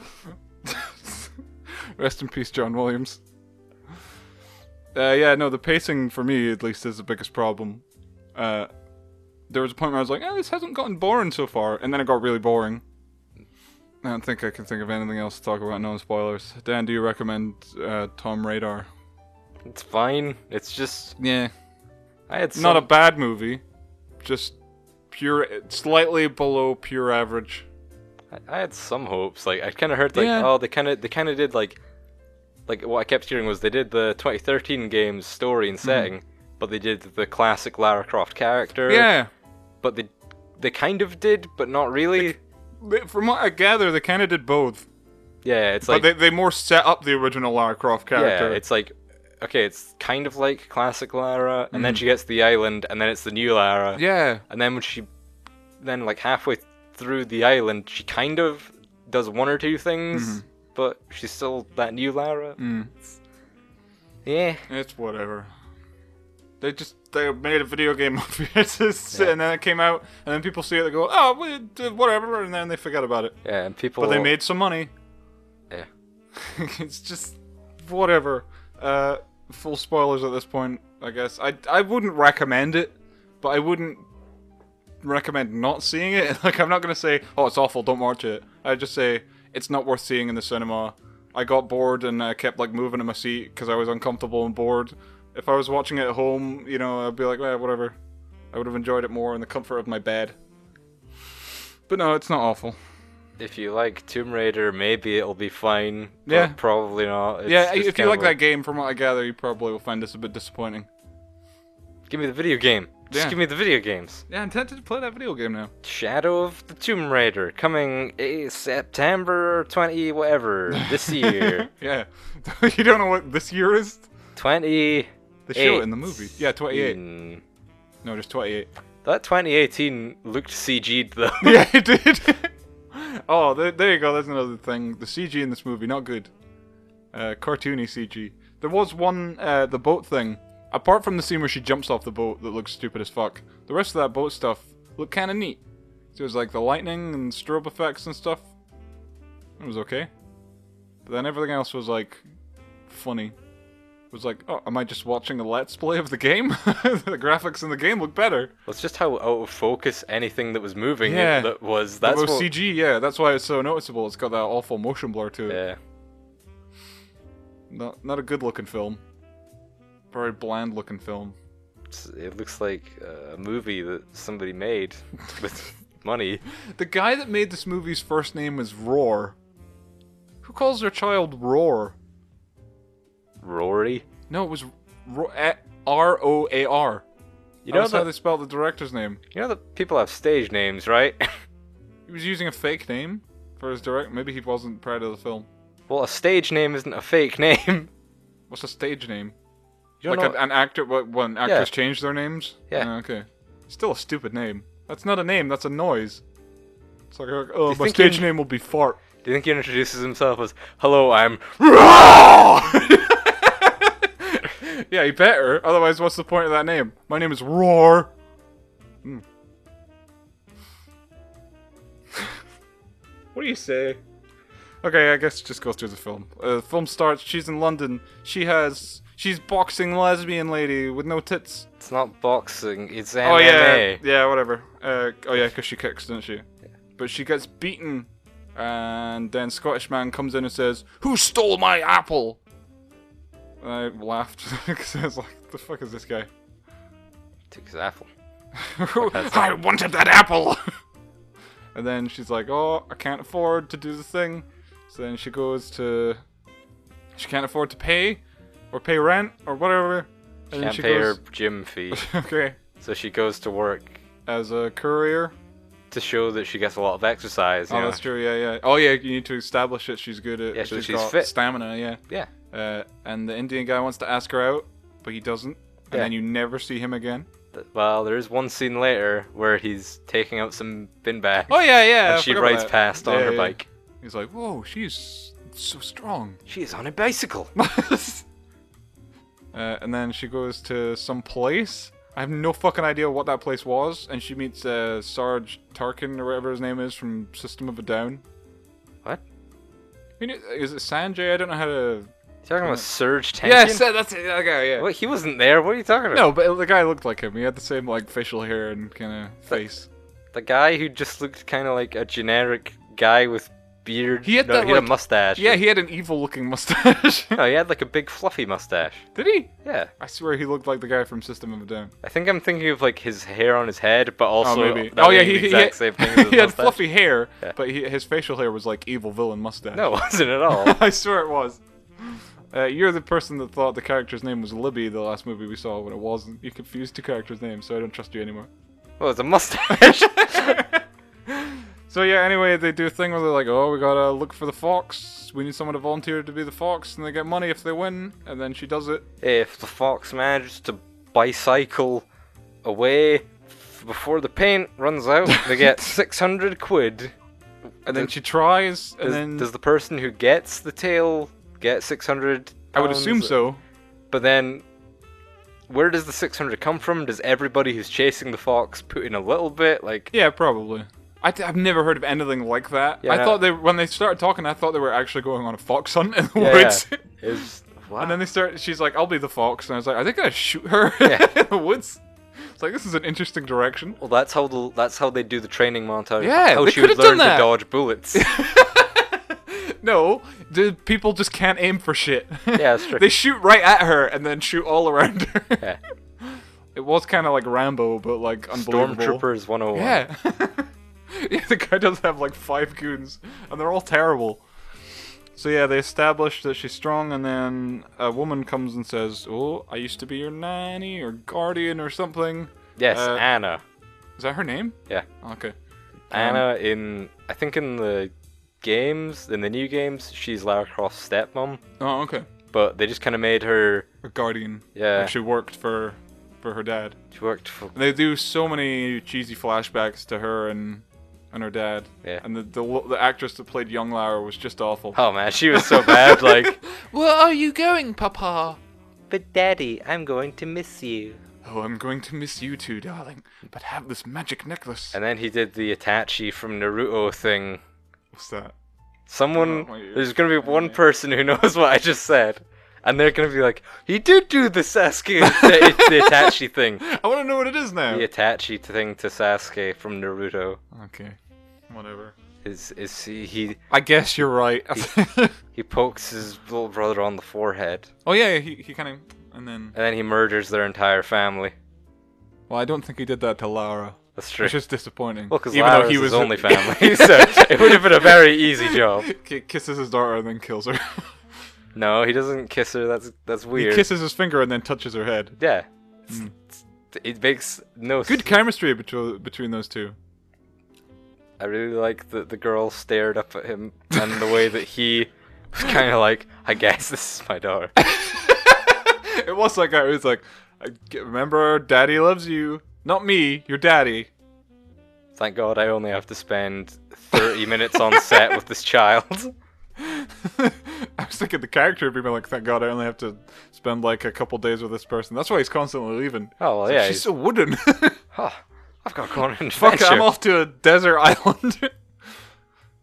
B: Rest in peace, John Williams. Yeah, no, the pacing for me, at least, is the biggest problem. There was a point where I was like, this hasn't gotten boring so far, and then it got really boring. I don't think I can think of anything else to talk about, no spoilers. Dan, do you recommend Tomb Raider?
A: It's fine. It's just...
B: Yeah.
A: It's
B: not a bad movie. Just pure... Slightly below pure average.
A: I had some hopes. Like, I kind of heard, like, they kind of did, like, what I kept hearing was they did the 2013 game's story and setting, but they did the classic Lara Croft character.
B: Yeah.
A: But they kind of did, but not really.
B: From what I gather, they kind of did both.
A: Yeah, it's like...
B: But they more set up the original Lara Croft character.
A: Yeah, it's like... Okay, it's kind of like classic Lara, and then she gets to the island, and then it's the new Lara.
B: Yeah.
A: And then when she... Then, like, halfway through the island, she kind of does 1 or 2 things, but she's still that new Lara. Yeah.
B: It's whatever. They made a video game of it, and then it came out, and then people see it, they go, whatever, and then they forget about it.
A: Yeah, and people...
B: But they made some money.
A: Yeah.
B: It's just... whatever. Full spoilers at this point, I guess. I wouldn't recommend it, but I wouldn't recommend not seeing it. Like, I'm not going to say, it's awful, don't watch it. I'd just say, it's not worth seeing in the cinema. I got bored and I kept like moving in my seat because I was uncomfortable and bored. If I was watching it at home, you know, I'd be like, whatever. I would have enjoyed it more in the comfort of my bed. But no, it's not awful.
A: If you like Tomb Raider, maybe it'll be fine. But
B: Yeah.
A: probably not. It's
B: Yeah,
A: just
B: if you
A: kind
B: like
A: of
B: that game, from what I gather, you probably will find this a bit disappointing.
A: Give me the video game. Just
B: Yeah.
A: give me the video games.
B: Yeah, I'm tempted to play that video game now.
A: Shadow of the Tomb Raider coming September 20 whatever this year.
B: Yeah. You don't know what this year is?
A: 20.
B: They show it in the movie. Yeah, 28. No, just 28.
A: That 2018 looked CG'd though.
B: Yeah, it did. Oh, there you go. That's another thing. The CG in this movie, not good. Cartoony CG. There was one, the boat thing. Apart from the scene where she jumps off the boat that looks stupid as fuck, the rest of that boat stuff looked kind of neat. So it was like the lightning and strobe effects and stuff. It was okay. But then everything else was like funny. It was like, oh, am I just watching a let's play of the game? The graphics in the game look better.
A: Well, it's just how out of focus anything that was moving
B: Yeah.
A: that was.
B: That
A: That's
B: was
A: what,
B: CG, yeah. That's why it's so noticeable. It's got that awful motion blur to it.
A: Yeah.
B: Not a good looking film. Very bland looking film.
A: It looks like a movie that somebody made with money.
B: The guy that made this movie's first name is Roar. Who calls their child Roar?
A: Rory.
B: No, it was R-O-A-R.
A: You know
B: That's how
A: that
B: they spelled the director's name.
A: you know that people have stage names, right?
B: He was using a fake name for his direct. Maybe he wasn't proud of the film.
A: Well, a stage name isn't a fake name.
B: What's a stage name?
A: You
B: Like
A: don't know-
B: an actor, when actors change their names?
A: Yeah.
B: Okay. Still a stupid name. That's not a name, that's a noise. It's like, oh,
A: you
B: my
A: think
B: stage
A: he-
B: name will be Fart.
A: Do you think he introduces himself as, "Hello, I'm"?
B: Yeah, he better. Otherwise, what's the point of that name? My name is Roar. What do you say? Okay, I guess just go through the film. The film starts, she's in London. She's boxing lesbian lady with no tits.
A: It's not boxing. It's MMA.
B: Oh yeah, yeah, whatever. Oh yeah, because she kicks, doesn't she? Yeah. But she gets beaten, and then Scottish man comes in and says, "Who stole my apple?" And I laughed because I was like, "The fuck is this guy?"
A: Took his apple.
B: I wanted that apple. And then she's like, "Oh, I can't afford to do the thing." So then she goes to. She can't afford to pay, or pay rent, or whatever. And then
A: Can't
B: she
A: pay
B: goes,
A: her gym fee,
B: okay,
A: so she goes to work
B: as a courier.
A: to show that she gets a lot of exercise. You
B: Oh,
A: know?
B: that's true. Yeah, yeah. Oh, yeah. You need to establish that she's good at.
A: Yeah, so she's
B: got
A: fit.
B: Stamina. Yeah.
A: Yeah.
B: And the Indian guy wants to ask her out, but he doesn't. And
A: Yeah.
B: then you never see him again.
A: Well, there is one scene later where he's taking out some bin bags.
B: Oh yeah, yeah. I
A: And she
B: forgot about
A: rides
B: that.
A: past on
B: Yeah,
A: her
B: yeah.
A: bike.
B: He's like, "Whoa, she's so strong."
A: She is on a bicycle.
B: And then she goes to some place. I have no fucking idea what that place was. And she meets Sarge Tarkin, or whatever his name is, from System of a Down.
A: What?
B: You know, is it Sanjay? I don't know how to...
A: You talking about Surge Tankin?
B: Yes, that's it. That guy, yeah.
A: What? He wasn't there. What are you talking about?
B: No, but the guy looked like him. He had the same, like, facial hair and kind of face.
A: The guy who just looked kind of like a generic guy with beard.
B: He had
A: no,
B: that,
A: he had a
B: like-
A: mustache.
B: Yeah, he had an evil-looking mustache.
A: No, he had like a big fluffy mustache.
B: Did he?
A: Yeah.
B: I swear he looked like the guy from System of a Down.
A: I think I'm thinking of like his hair on his head, but also
B: Oh, maybe.
A: that
B: Oh, yeah,
A: being
B: he
A: the exact same thing as his
B: he had
A: mustache.
B: fluffy hair,
A: Yeah.
B: but his facial hair was like evil villain mustache.
A: No, it wasn't at all.
B: I swear it was. You're the person that thought the character's name was Libby the last movie we saw when it wasn't. You confused two characters' names, so I don't trust you anymore.
A: Well, it's a mustache.
B: So yeah, anyway, they do a thing where they're like, "Oh, we gotta look for the fox. We need someone to volunteer to be the fox, and they get money if they win." And then she does it.
A: If the fox manages to bicycle away before the paint runs out, they get 600 quid.
B: And then she tries, and then...
A: Does the person who gets the tail get 600
B: I would
A: pounds?
B: assume so.
A: But then, where does the 600 come from? Does everybody who's chasing the fox put in a little bit? Like,
B: Yeah, probably. I've never heard of anything like that.
A: Yeah,
B: I
A: no.
B: thought when they started talking, I thought they were actually going on a fox hunt in the
A: yeah,
B: woods.
A: yeah. It's, wow.
B: And then she's like, "I'll be the fox," and I was like, "Are they gonna shoot her
A: Yeah.
B: in the woods?" It's like, this is an interesting direction.
A: Well, that's how they do the training montage.
B: Yeah,
A: how
B: they
A: she would
B: could've done
A: learn to
B: that.
A: dodge bullets.
B: No, the people just can't aim for shit.
A: Yeah, that's true.
B: They shoot right at her and then shoot all around her.
A: Yeah.
B: It was kind of like Rambo, but like unbelievable.
A: Stormtroopers 101.
B: Yeah. Yeah, the guy does have like 5 goons, and they're all terrible. So yeah, they establish that she's strong, and then a woman comes and says, "Oh, I used to be your nanny or guardian or something."
A: Yes, Anna.
B: Is that her name?
A: Yeah.
B: Okay.
A: Anna I think in the games, in the new games, she's Lara Croft's stepmom.
B: Oh, okay.
A: But they just kind of made her...
B: A guardian.
A: Yeah.
B: Like she worked for her dad.
A: She worked for...
B: And they do so many cheesy flashbacks to her and her dad.
A: Yeah.
B: And the actress that played young Lara was just awful.
A: Oh man, she was so bad, like...
B: Where are you going, Papa?
A: But Daddy, I'm going to miss you.
B: Oh, I'm going to miss you too, darling. But have this magic necklace.
A: And then he did the Itachi from Naruto thing.
B: What's that?
A: Someone... There's going to be one person who knows what I just said. And they're going to be like, he did do the Sasuke, the Itachi thing.
B: I want to know what it is now.
A: The Itachi thing to Sasuke from Naruto.
B: Okay. Whatever.
A: Is he...
B: I guess you're right.
A: He pokes his little brother on the forehead.
B: Oh yeah, he kind of... And
A: then he murders their entire family.
B: Well, I don't think he did that to Lara.
A: That's true.
B: Which is disappointing.
A: Well, because Lara was his only family, so it would have been a very easy job.
B: Kisses his daughter and then kills her.
A: No, he doesn't kiss her. That's weird.
B: He kisses his finger and then touches her head.
A: Yeah. It makes no sense.
B: Good chemistry between those two.
A: I really like that the girl stared up at him and the way that he was kind of like, I guess this is my daughter.
B: It was like, it was like, remember, Daddy loves you. Not me, your daddy.
A: Thank God I only have to spend 30 minutes on set with this child.
B: I was thinking the character would be like, thank God I only have to spend like a couple days with this person. That's why he's constantly leaving.
A: Oh, well, yeah.
B: She's so wooden.
A: Oh, I've got to go on an adventure.
B: Fuck it, I'm off to a desert island.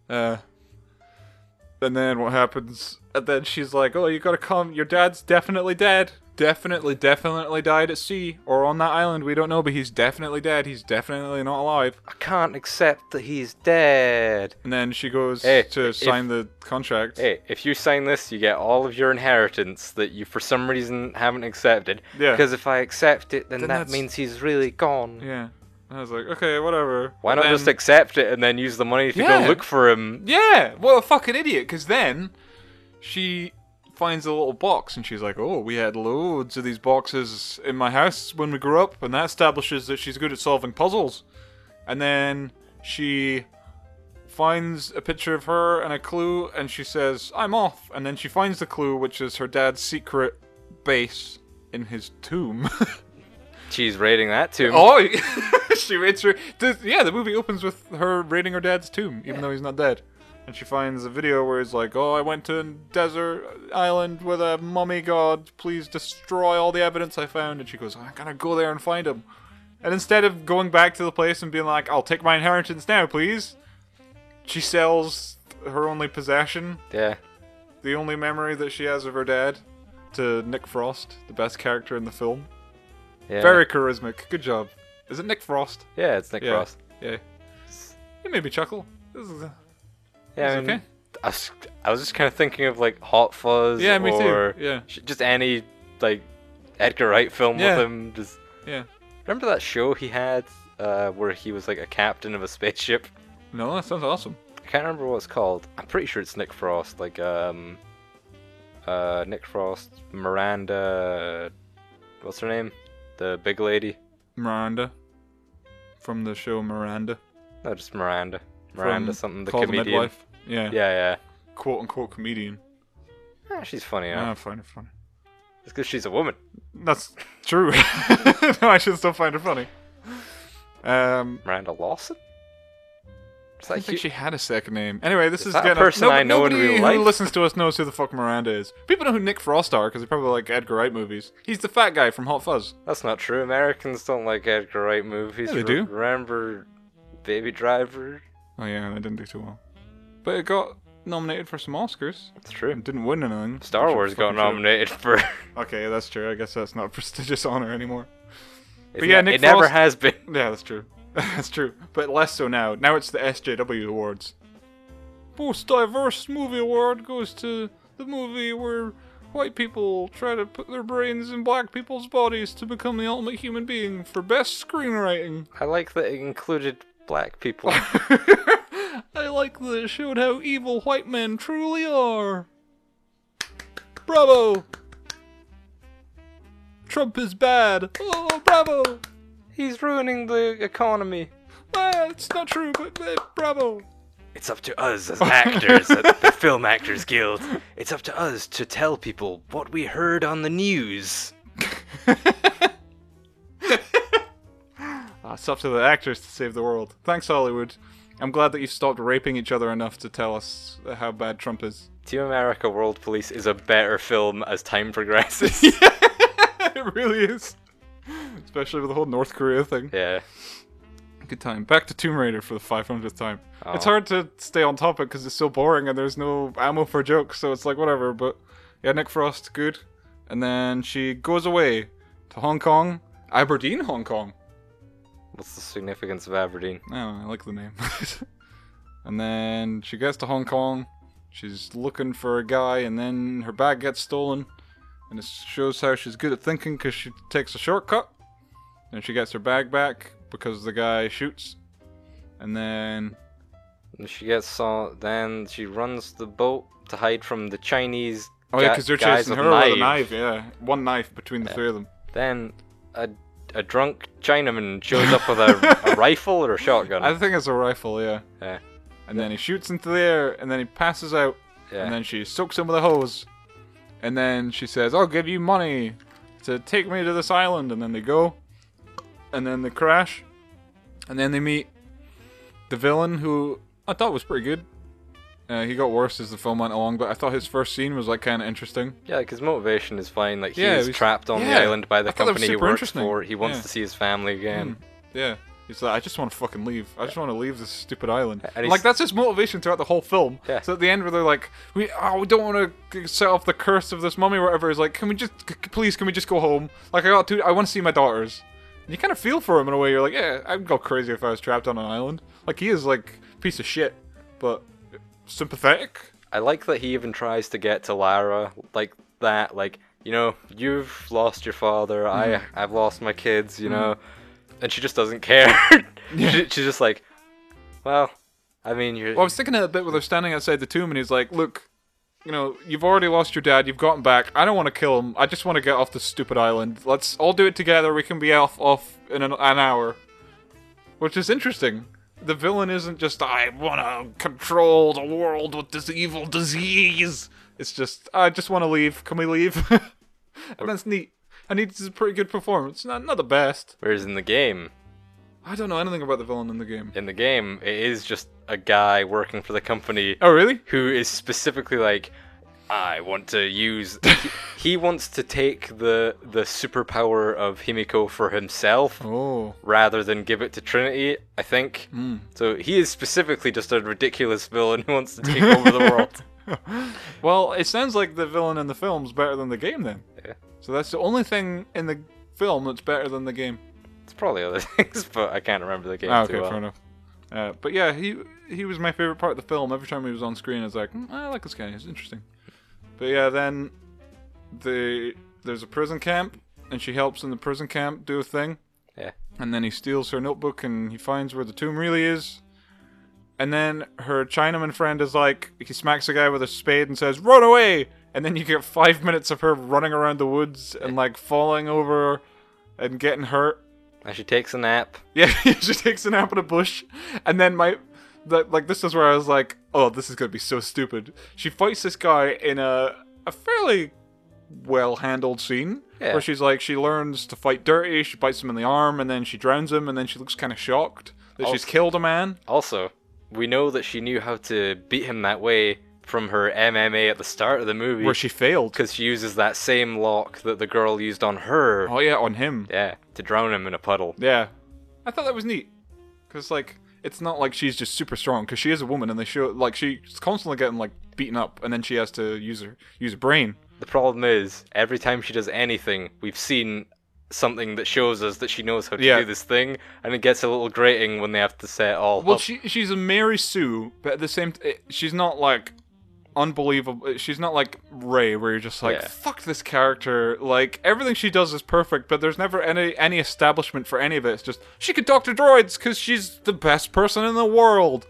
B: And then what happens? And then she's like, oh, you gotta come. Your dad's definitely dead. Definitely died at sea. Or on that island, we don't know, but he's definitely dead. He's definitely not alive.
A: I can't accept that he's dead.
B: And then she goes to sign the contract.
A: Hey, if you sign this, you get all of your inheritance that you for some reason haven't accepted.
B: Yeah.
A: Because if I accept it, then that means he's really gone.
B: Yeah. I was like, okay, whatever.
A: Why not just accept it and then use the money to go look for him?
B: Yeah, what a fucking idiot. Because then she finds a little box and she's like, oh, we had loads of these boxes in my house when we grew up, and that establishes that she's good at solving puzzles. And then she finds a picture of her and a clue, and she says, I'm off. And then she finds the clue, which is her dad's secret base in his tomb.
A: She's raiding that tomb.
B: Oh, she raids her. The movie opens with her raiding her dad's tomb, even though he's not dead. And she finds a video where he's like, oh, I went to a desert island with a mummy god. Please destroy all the evidence I found. And she goes, I'm gonna go there and find him. And instead of going back to the place and being like, I'll take my inheritance now, please, she sells her only possession.
A: Yeah.
B: The only memory that she has of her dad to Nick Frost, the best character in the film. Yeah. Very charismatic. Good job. Is it Nick Frost?
A: Yeah, it's Nick Frost.
B: Yeah. It made me chuckle.
A: Yeah, I mean, okay. I was just kind of thinking of like Hot Fuzz.
B: Yeah, me
A: or
B: too. Yeah.
A: Just any like Edgar Wright film with him. Just remember that show he had where he was like a captain of a spaceship?
B: No, that sounds awesome.
A: I can't remember what it's called. I'm pretty sure it's Nick Frost. Like Nick Frost, Miranda. What's her name? The big lady.
B: Miranda. From the show Miranda.
A: No, just Miranda. Miranda something, the
B: Call
A: comedian.
B: The Midwife. Yeah.
A: Yeah.
B: Quote unquote comedian.
A: She's funny, huh?
B: I find her funny.
A: It's because she's a woman.
B: That's true. No, I should still find her funny.
A: Miranda Lawson?
B: I think she had a second name. Anyway, this is
A: getting a person I know in real life.
B: Nobody who listens to us knows who the fuck Miranda is. People know who Nick Frost are because they probably like Edgar Wright movies. He's the fat guy from Hot Fuzz.
A: That's not true. Americans don't like Edgar Wright movies.
B: Yeah, they do.
A: Remember Baby Driver?
B: Oh yeah, that didn't do too well. But it got nominated for some Oscars.
A: That's true.
B: It didn't win anything.
A: Star Wars got nominated for...
B: Okay, that's true. I guess that's not a prestigious honor anymore.
A: But yeah, Nick Frost... never has been.
B: Yeah, that's true. That's true. But less so now. Now it's the SJW Awards. most diverse movie award goes to the movie where white people try to put their brains in black people's bodies to become the ultimate human being for best screenwriting.
A: I like that it included black people.
B: I like that it showed how evil white men truly are. Bravo! Trump is bad. Oh, bravo!
A: He's ruining the economy.
B: It's not true, but bravo!
A: It's up to us as actors at the Film Actors Guild. It's up to us to tell people what we heard on the news.
B: It's up to the actors to save the world. Thanks, Hollywood. I'm glad that you stopped raping each other enough to tell us how bad Trump is.
A: Team America World Police is a better film as time progresses.
B: It really is. Especially with the whole North Korea thing.
A: Yeah.
B: Good time. Back to Tomb Raider for the 500th time.
A: Oh.
B: It's hard to stay on topic because it's so boring and there's no ammo for jokes, so it's like whatever. But yeah, Nick Frost, good. And then she goes away to Hong Kong. Aberdeen, Hong Kong.
A: What's the significance of Aberdeen?
B: Oh, I like the name. And then she gets to Hong Kong. She's looking for a guy, and then her bag gets stolen. And it shows how she's good at thinking because she takes a shortcut. And she gets her bag back because the guy shoots. And then
A: She gets then she runs the boat to hide from the Chinese.
B: oh yeah, because they're
A: guys
B: chasing
A: with
B: her with a knife. Yeah, one knife between the three of them.
A: Then a drunk Chinaman shows up with a rifle or a shotgun.
B: I think it's a rifle. Yeah.
A: Yeah.
B: And then he shoots into the air, and then he passes out.
A: Yeah.
B: And then she soaks him with a hose. And then she says, "I'll give you money to take me to this island." And then they go. And then they crash. And then they meet the villain, who I thought was pretty good. He got worse as the film went along, but I thought his first scene was like kind of interesting.
A: Yeah, like his motivation is fine. Like
B: Yeah,
A: he's
B: he's-
A: trapped on the
B: yeah,
A: island by the
B: I thought that was
A: company he
B: super
A: works
B: interesting.
A: for. He wants
B: Yeah.
A: to see his family again.
B: Yeah. He's like, I just want to fucking leave. I just want to leave this stupid island.
A: And
B: And
A: he's-
B: like, that's his motivation throughout the whole film.
A: Yeah.
B: So at the end where they're like, we don't want to set off the curse of this mummy or whatever, he's like, can we just, please, can we just go home? Like, I want to see my daughters. And you kind of feel for him in a way. You're like, yeah, I'd go crazy if I was trapped on an island. Like, he is like a piece of shit, but sympathetic.
A: I like that he even tries to get to Lara like that. Like, you know, you've lost your father. I've lost my kids. You know, and she just doesn't care. She's just like, well, I mean, you're.
B: Well, I was thinking of a bit where they're standing outside the tomb and he's like, look, you know, you've already lost your dad, you've got him back. I don't want to kill him. I just want to get off this stupid island. Let's all do it together. We can be off in an hour. Which is interesting. The villain isn't just, I want to control the world with this evil disease. It's just, I just want to leave. Can we leave? And that's neat. And it's a pretty good performance. Not the best.
A: Whereas in the game,
B: I don't know anything about the villain in the game.
A: it is just a guy working for the company
B: Oh, really?
A: who is specifically like, I want to use. He wants to take the superpower of Himiko for himself.
B: Oh.
A: Rather than give it to Trinity, I think. So he is specifically just a ridiculous villain who wants to take over the world.
B: Well, it sounds like the villain in the film's better than the game then.
A: Yeah.
B: So that's the only thing in the film that's better than the game.
A: It's probably other things, but I can't remember the game
B: Okay,
A: too well.
B: fair enough. But yeah, he was my favorite part of the film. Every time he was on screen, I was like, I like this guy. He's interesting. But yeah, then there's a prison camp, and she helps in the prison camp do a thing.
A: Yeah.
B: And then he steals her notebook, and he finds where the tomb really is. And then her Chinaman friend is like, he smacks a guy with a spade and says, "Run away!" And then you get 5 minutes of her running around the woods and like falling over and getting hurt.
A: And she takes a nap.
B: Yeah, she takes a nap in a bush. And then this is where I was like, oh, this is going to be so stupid. She fights this guy in a fairly well-handled scene.
A: Yeah.
B: Where she's like, she learns to fight dirty, she bites him in the arm, and then she drowns him, and then she looks kind of shocked that she's killed a man.
A: Also, we know that she knew how to beat him that way from her MMA at the start of the movie.
B: Where she failed.
A: Because she uses that same lock that the girl used on her.
B: Oh yeah, on him.
A: Yeah, to drown him in a puddle.
B: Yeah. I thought that was neat. Because, like, it's not like she's just super strong, because she is a woman, and they show, like, she's constantly getting, like, beaten up, and then she has to use her brain.
A: The problem is, every time she does anything, we've seen something that shows us that she knows how to do this thing, and it gets a little grating when they have to say it all
B: Well,
A: up.
B: she's a Mary Sue, but at the same she's not like unbelievable. She's not like Ray, where you're just like, fuck this character. Like, everything she does is perfect, but there's never any establishment for any of it. It's just, she can talk to droids because she's the best person in the world.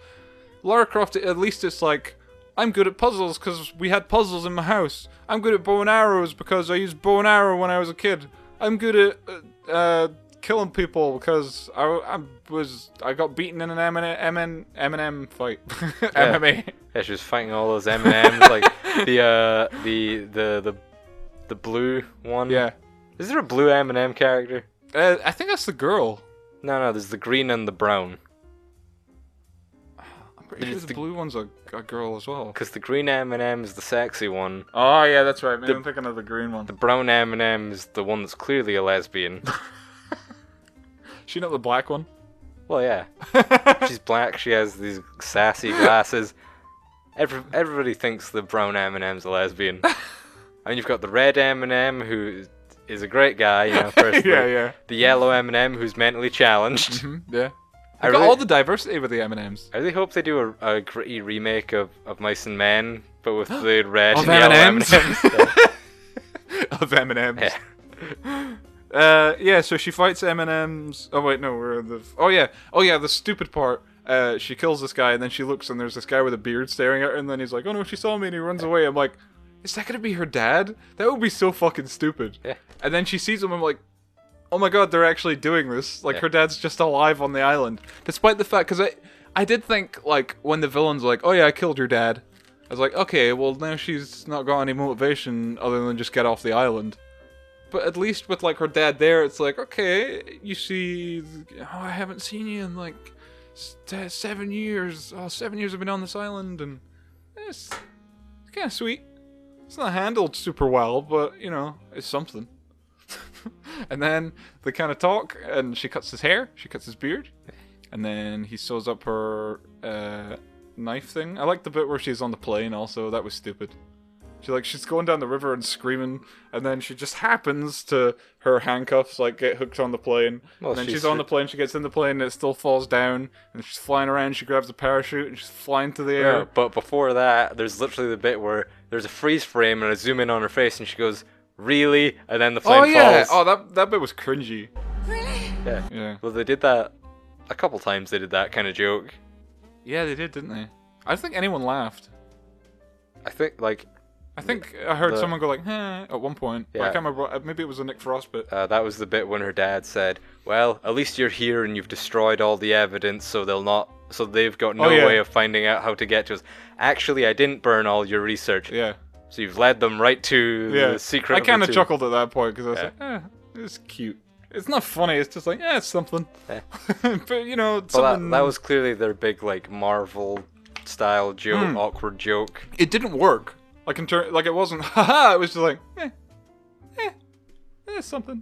B: Lara Croft, at least it's like, I'm good at puzzles because we had puzzles in my house. I'm good at bow and arrows because I used bow and arrow when I was a kid. I'm good at killing people because I got beaten in an M&M fight. MMA.
A: Yeah, she was fighting all those M&Ms, like the blue one.
B: Yeah.
A: Is there a blue M&M character?
B: I think that's the girl.
A: No, there's the green and the brown.
B: I'm pretty sure the blue one's a girl as well.
A: Because the green M&M is the sexy one.
B: Oh yeah, that's right. Maybe I'm thinking of the green one.
A: The brown M&M is the one that's clearly a lesbian.
B: She not the black one?
A: Well, yeah. She's black. She has these sassy glasses. Everybody thinks the brown M&M's a lesbian. And you've got the red M&M, who is a great guy, you know, personally.
B: Yeah.
A: The yellow M&M, who's mentally challenged.
B: Yeah. I've got all the diversity with the M&Ms.
A: I really hope they do a gritty remake of Mice and Men, but with the red and
B: M&Ms?
A: yellow M&Ms.
B: Of M&Ms.
A: Yeah.
B: Yeah, so she fights M&Ms. Oh wait, no, we're the... Oh yeah, the stupid part. She kills this guy, and then she looks, and there's this guy with a beard staring at her, and then he's like, oh no, she saw me, and he runs away. I'm like, is that gonna be her dad? That would be so fucking stupid.
A: Yeah.
B: And then she sees him, I'm like, oh my god, they're actually doing this. Like, her dad's just alive on the island. Despite the fact, because I did think, like, when the villain's like, oh yeah, I killed your dad. I was like, okay, well now she's not got any motivation other than just get off the island. But at least with, like, her dad there, it's like, okay, you see, oh, I haven't seen you in, like, 7 years. Oh, 7 years I've been on this island, and it's kind of sweet. It's not handled super well, but, you know, it's something. And then they kind of talk, and she cuts his hair, she cuts his beard, and then he sews up her knife thing. I like the bit where she's on the plane also, that was stupid. She's going down the river and screaming, and then she just happens to, her handcuffs, like, get hooked on the plane. Well, and then she's on the plane, she gets in the plane, and it still falls down, and she's flying around, she grabs a parachute, and she's flying to the air.
A: Yeah, but before that, there's literally the bit where there's a freeze frame and a zoom in on her face, and she goes, really? And then the plane falls.
B: Oh, that bit was cringy.
D: Really?
B: Yeah.
A: Well, they did that a couple times, they did that kind of joke.
B: Yeah, they did, didn't they? I don't think anyone laughed.
A: I think, like...
B: I heard someone go like, at one point.
A: Yeah.
B: But I can't remember. Maybe it was a Nick Frost bit.
A: That was the bit when her dad said, well, at least you're here and you've destroyed all the evidence, so they've got no way of finding out how to get to us. Actually, I didn't burn all your research.
B: Yeah.
A: So you've led them right to the secret.
B: I kind of chuckled at that point because I was like, it's cute. It's not funny. It's just like, it's something. Yeah. But you know, something.
A: That was clearly their big like Marvel style joke, awkward joke.
B: It didn't work. Like it wasn't haha. It was just like, it's something.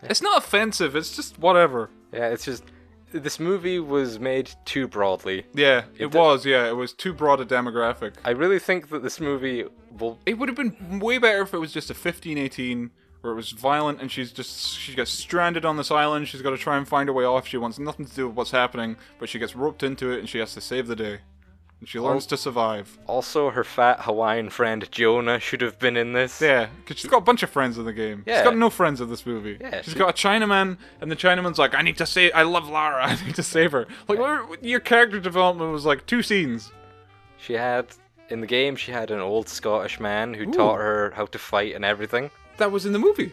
B: Yeah. It's not offensive. It's just whatever.
A: Yeah, it's just this movie was made too broadly.
B: Yeah, it was. Yeah, it was too broad a demographic.
A: I really think that this movie will.
B: It would have been way better if it was just a 15-18, where it was violent and she gets stranded on this island. She's got to try and find her way off. She wants nothing to do with what's happening, but she gets roped into it and she has to save the day. And she learns to survive.
A: Also, her fat Hawaiian friend Jonah should have been in this.
B: Yeah, because she's got a bunch of friends in the game. Yeah. She's got no friends in this movie.
A: Yeah,
B: she's got a Chinaman, and the Chinaman's like, I love Lara, I need to save her. Like, your character development was like 2 scenes.
A: In the game, she had an old Scottish man who taught her how to fight and everything.
B: That was in the movie.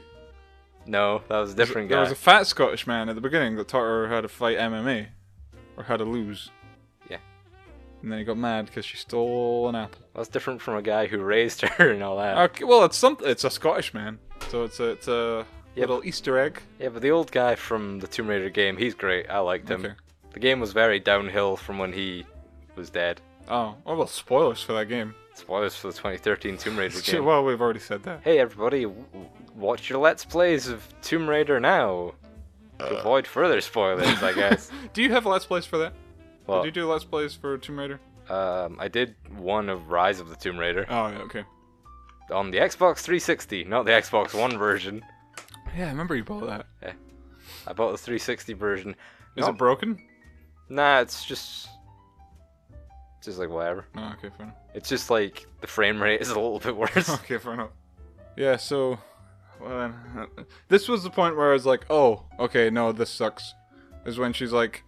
A: No, that was a different guy.
B: There was a fat Scottish man at the beginning that taught her how to fight MMA. Or how to lose. And then he got mad because she stole an apple.
A: That's different from a guy who raised her and all that.
B: Okay, well, it's a Scottish man, so it's a little Easter egg.
A: Yeah, but the old guy from the Tomb Raider game, he's great. I liked him. Okay. The game was very downhill from when he was dead.
B: Oh, well, spoilers for that game.
A: Spoilers for the 2013 Tomb Raider game.
B: Well, we've already said that.
A: Hey, everybody, watch your Let's Plays of Tomb Raider now. To avoid further spoilers, I guess.
B: Do you have Let's Plays for that?
A: What?
B: Did you do Let's Plays for Tomb Raider?
A: I did one of Rise of the Tomb Raider.
B: Oh, yeah, okay.
A: On the Xbox 360, not the Xbox One version.
B: Yeah, I remember you bought that.
A: Yeah. I bought the 360 version.
B: Is it broken?
A: Nah, it's just like whatever.
B: Oh, okay, fair enough.
A: It's just like the frame rate is a little bit worse.
B: Okay, fair enough. Yeah, so well, this was the point where I was like, oh, okay, no, this sucks. Is when he's like,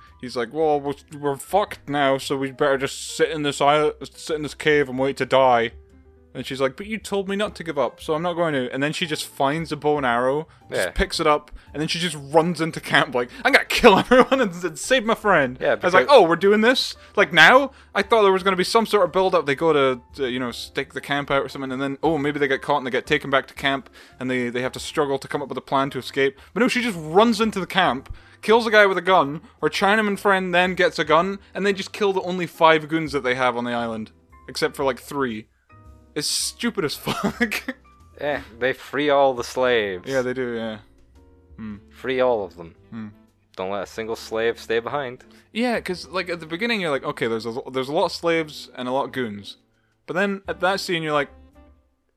B: well, we're fucked now, so we better just sit in this cave and wait to die. And she's like, but you told me not to give up, so I'm not going to. And then she just finds a bow and arrow, just picks it up, and then she just runs into camp like, I'm gonna kill everyone and save my friend.
A: Yeah,
B: I was like, oh, we're doing this? Like now? I thought there was gonna be some sort of build-up. They go to stake the camp out or something, and then, oh, maybe they get caught and they get taken back to camp, and they have to struggle to come up with a plan to escape. But no, she just runs into the camp, kills a guy with a gun, her Chinaman friend then gets a gun, and they just kill the only 5 goons that they have on the island. Except for like 3. It's stupid as fuck.
A: Yeah, they free all the slaves.
B: Yeah, they do, yeah.
A: Free all of them. Don't let a single slave stay behind.
B: Yeah, because like at the beginning you're like, okay, there's a lot of slaves and a lot of goons. But then at that scene you're like,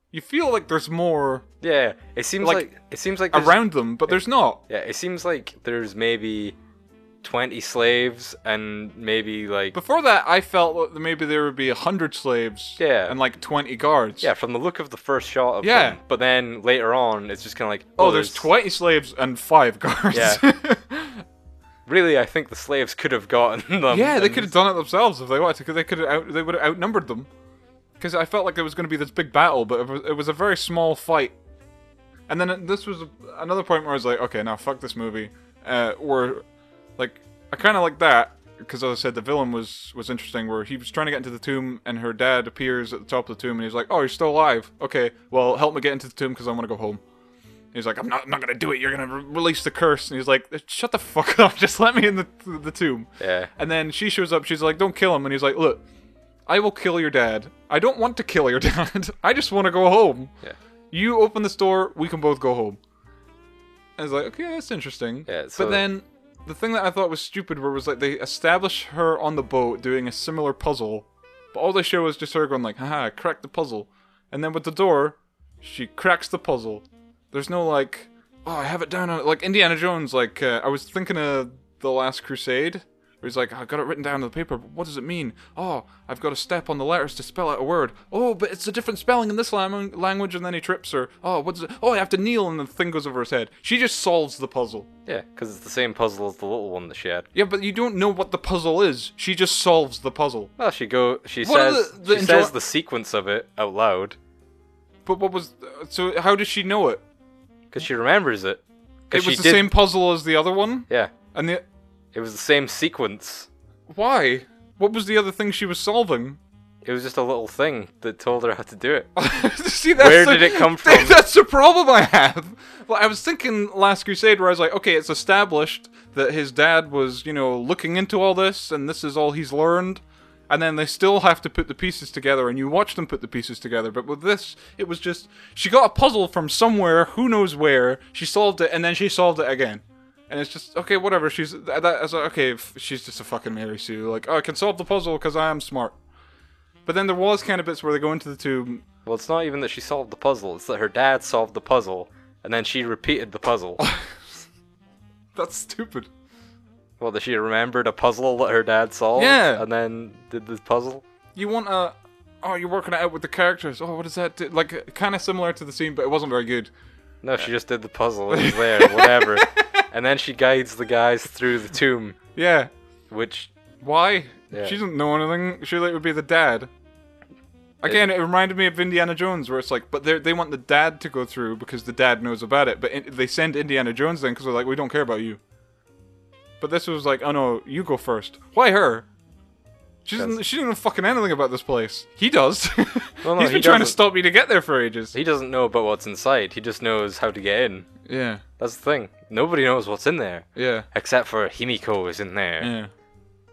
B: you feel like there's more.
A: Yeah, it seems like there's,
B: around them, but there's not.
A: Yeah, it seems like there's maybe 20 slaves and maybe like...
B: Before that, I felt that maybe there would be 100 slaves and like 20 guards.
A: Yeah, from the look of the first shot of them. But then later on, it's just kind of like...
B: Oh, there's 20 slaves and 5 guards.
A: Yeah. Really, I think the slaves could have gotten them.
B: Yeah, they could have done it themselves if they wanted to. They would have outnumbered them. Because I felt like there was going to be this big battle, but it was a very small fight. And then this was another point where I was like, okay, now fuck this movie. Where... Like, I kind of like that, because as I said, the villain was interesting, where he was trying to get into the tomb, and her dad appears at the top of the tomb, and he's like, oh, you're still alive. Okay, well, help me get into the tomb, because I want to go home. He's like, I'm not going to do it, you're going to release the curse. And he's like, shut the fuck up, just let me in the tomb.
A: Yeah.
B: And then she shows up, she's like, don't kill him. And he's like, look, I will kill your dad. I don't want to kill your dad. I just want to go home.
A: Yeah.
B: You open this door, we can both go home. And I was like, okay, that's interesting.
A: Yeah, so...
B: But then... The thing that I thought was stupid was like they establish her on the boat doing a similar puzzle, but all they show is just her going like, haha, I cracked the puzzle. And then with the door, she cracks the puzzle. There's no like, oh, I have it down on like Indiana Jones, like I was thinking of The Last Crusade, where he's like, I got it written down on the paper, but what does it mean? Oh, I've got to step on the letters to spell out a word. Oh, but it's a different spelling in this language, and then he trips her. Oh, what is it? Oh, I have to kneel, and the thing goes over his head. She just solves the puzzle.
A: Yeah, because it's the same puzzle as the little one that she had.
B: Yeah, but you don't know what the puzzle is. She just solves the puzzle.
A: Well, she says the sequence of it out loud.
B: But what was... So how does she know it?
A: Because she remembers it.
B: It was the same puzzle as the other one?
A: Yeah.
B: And
A: it was the same sequence.
B: Why? What was the other thing she was solving?
A: It was just a little thing that told her how to do it.
B: See,
A: where did it come from?
B: That's the problem I have. Well, I was thinking Last Crusade, where I was like, okay, it's established that his dad was, looking into all this, and this is all he's learned. And then they still have to put the pieces together, and you watch them put the pieces together. But with this, it was just, she got a puzzle from somewhere, who knows where, she solved it, and then she solved it again. And it's just, okay, whatever, she's just a fucking Mary Sue. Like, oh, I can solve the puzzle because I am smart. But then there was kind of bits where they go into the tomb.
A: Well, it's not even that she solved the puzzle, it's that her dad solved the puzzle, and then she repeated the puzzle.
B: That's stupid.
A: Well, that she remembered a puzzle that her dad solved, and then did the puzzle?
B: You want a... Oh, you're working it out with the characters. Oh, what does that do? Like, kind of similar to the scene, but it wasn't very good.
A: No, she just did the puzzle, it was there, whatever. And then she guides the guys through the tomb.
B: Yeah.
A: Which...
B: Why?
A: Yeah.
B: She doesn't know anything. Surely it would be the dad. Again, it reminded me of Indiana Jones, where it's like, but they want the dad to go through because the dad knows about it. But they send Indiana Jones then because they're like, we don't care about you. But this was like, oh no, you go first. Why her? She doesn't know fucking anything about this place. He does. Well, no, He's been trying to stop me to get there for ages.
A: He doesn't know about what's inside. He just knows how to get in.
B: Yeah.
A: That's the thing. Nobody knows what's in there.
B: Yeah.
A: Except for Himiko is in there.
B: Yeah.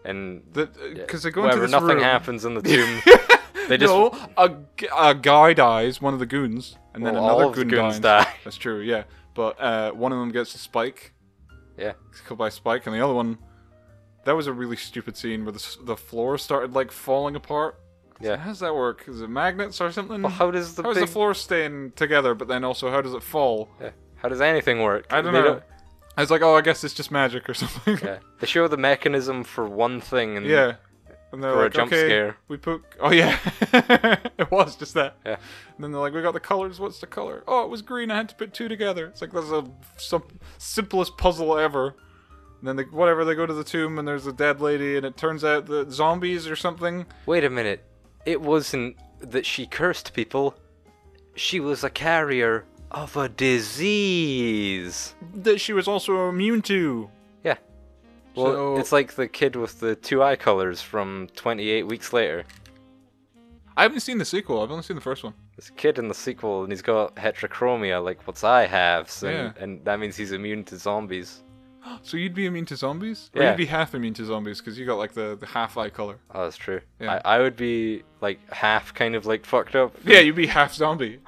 A: And
B: because they go into this
A: nothing
B: room.
A: happens in the tomb. They just
B: a guy dies, one of the goons, and then
A: all
B: another
A: of the
B: goon
A: goons
B: dies.
A: die.
B: That's true, yeah. But one of them gets a spike.
A: Yeah.
B: He's killed by Spike, and the other one... That was a really stupid scene where the floor started, like, falling apart.
A: Yeah.
B: So how does that work? Is it magnets or something?
A: Well, how does the
B: floor staying together, but then also how does it fall?
A: Yeah. How does anything work?
B: I don't know. I was like, oh, I guess it's just magic or something.
A: Yeah. They show the mechanism for one thing, and
B: yeah. And they're
A: for
B: like,
A: a jump
B: okay,
A: scare.
B: we put... Oh, yeah. It was just that.
A: Yeah.
B: And then they're like, we got the colors. What's the color? Oh, it was green. I had to put two together. It's like, that's the simplest puzzle ever. And then, they go to the tomb, and there's a dead lady, and it turns out that zombies or something.
A: Wait a minute. It wasn't that she cursed people. She was a carrier of a disease.
B: That she was also immune to.
A: Yeah. Well,
B: So-
A: it's like the kid with the 2 eye colors from 28 Weeks Later.
B: I haven't seen the sequel. I've only seen the first one.
A: There's a kid in the sequel, and he's got heterochromia, like what's I have,
B: Yeah.
A: and that means he's immune to zombies.
B: So you'd be immune to zombies? Or
A: Yeah.
B: you'd be half immune to zombies, because you got, like, the half eye color.
A: Oh, that's true.
B: Yeah.
A: I would be, like, half kind of, like, fucked up.
B: Yeah, you'd be half zombie.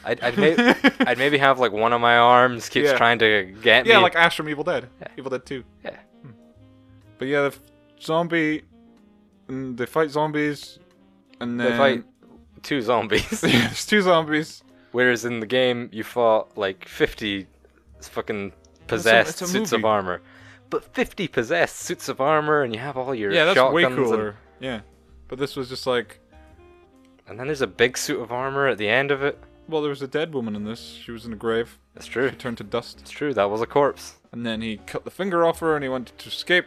A: I'd maybe have, like, one of my arms keeps
B: Yeah.
A: trying to get me.
B: Yeah, like Ash from Evil Dead.
A: Yeah.
B: Evil Dead 2.
A: Yeah.
B: But yeah, the zombie... And they fight zombies, and then...
A: They fight 2 zombies.
B: Yeah, there's 2 zombies.
A: Whereas in the game, you fought, like, 50 fucking possessed
B: it's a
A: suits of
B: movie.
A: armor. But 50 possessed suits of armor, and you have all your
B: Yeah, that's way
A: shotguns
B: cooler. Yeah. But this was just like...
A: And then there's a big suit of armor at the end of it.
B: Well, there was a dead woman in this. She was in a grave.
A: That's true.
B: She turned to dust.
A: It's true, that was a corpse.
B: And then he cut the finger off her and he wanted to escape.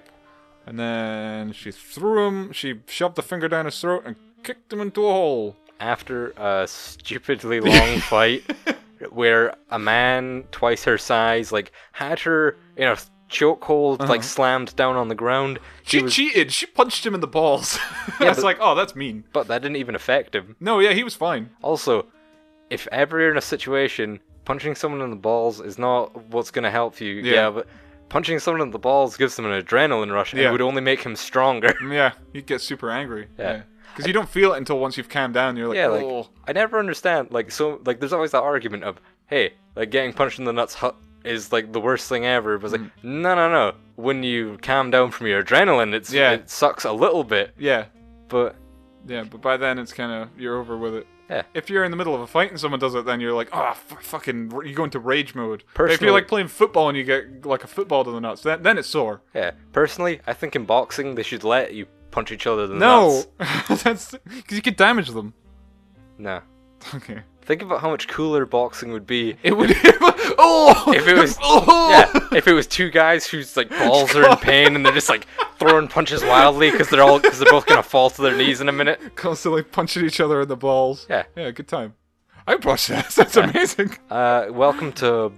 B: And then she threw him, she shoved the finger down his throat and kicked him into a hole.
A: After a stupidly long fight where a man twice her size, like, had her in a chokehold, like, slammed down on the ground.
B: She cheated. She punched him in the balls.
A: Yeah,
B: It's like, oh, that's mean.
A: But that didn't even affect him.
B: No, yeah, he was fine.
A: Also, if ever you're in a situation, punching someone in the balls is not what's going to help you.
B: Yeah.
A: But punching someone in the balls gives them an adrenaline rush, and
B: Yeah.
A: it would only make him stronger.
B: Yeah, he'd get super angry.
A: Yeah.
B: Because you don't feel it until once you've calmed down. You're like,
A: Yeah,
B: oh.
A: like, I never understand, like, there's always that argument of, hey, like, getting punched in the nuts is, like, the worst thing ever, but it's like, no, when you calm down from your adrenaline, it sucks a little bit,
B: Yeah.
A: but,
B: Yeah, but by then it's kind of, you're over with it.
A: yeah,
B: If you're in the middle of a fight and someone does it, then you're like, oh, fucking, you go into rage mode. But if
A: Personally-
B: you're like playing football and you get like a football to the nuts, then it's sore.
A: yeah. Personally, I think in boxing, they should let you punch each other in the
B: No,
A: nuts.
B: that's because you could damage them.
A: No.
B: Okay.
A: Think about how much cooler boxing would be.
B: It would. Oh,
A: If it was, yeah, if it was 2 guys whose, like, balls are in pain and they're just, like, throwing punches wildly because they're both gonna fall to their knees in a minute.
B: constantly punching each other in the balls.
A: Yeah.
B: Yeah, good time. I'd watch that. That's amazing.
A: Welcome to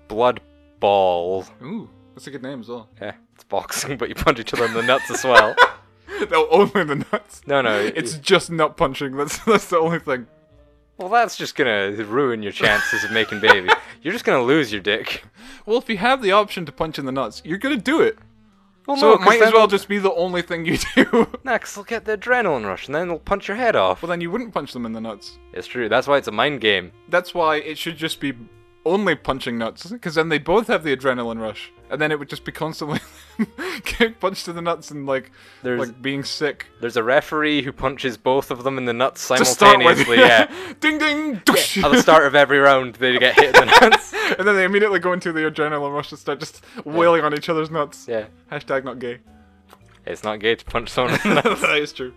A: Blood Ball.
B: Ooh, that's a good name as well.
A: Yeah, it's boxing, but you punch each other in the nuts as well.
B: No, only the nuts.
A: No,
B: It's just nut punching. That's the only thing.
A: Well, that's just gonna ruin your chances of making baby. You're just gonna lose your dick.
B: Well, if you have the option to punch in the nuts, you're gonna do it.
A: Well,
B: So
A: no,
B: it might
A: 'cause
B: as
A: then
B: well just be the only thing you do.
A: Nah, 'cause they'll get the adrenaline rush, and then they'll punch your head off.
B: Well, then you wouldn't punch them in the nuts.
A: It's true. That's why it's a mind game.
B: That's why it should just be only punching nuts, because then they both have the adrenaline rush, and then it would just be constantly getting punched in the nuts and like being sick.
A: There's a referee who punches both of them in the nuts
B: To start with,
A: simultaneously. Yeah.
B: Ding ding.
A: At the start of every round, they get hit in the nuts.
B: And then they immediately go into the adrenaline rush and start just wailing on each other's nuts.
A: Yeah.
B: Hashtag not gay.
A: It's not gay to punch someone in the nuts.
B: That is true.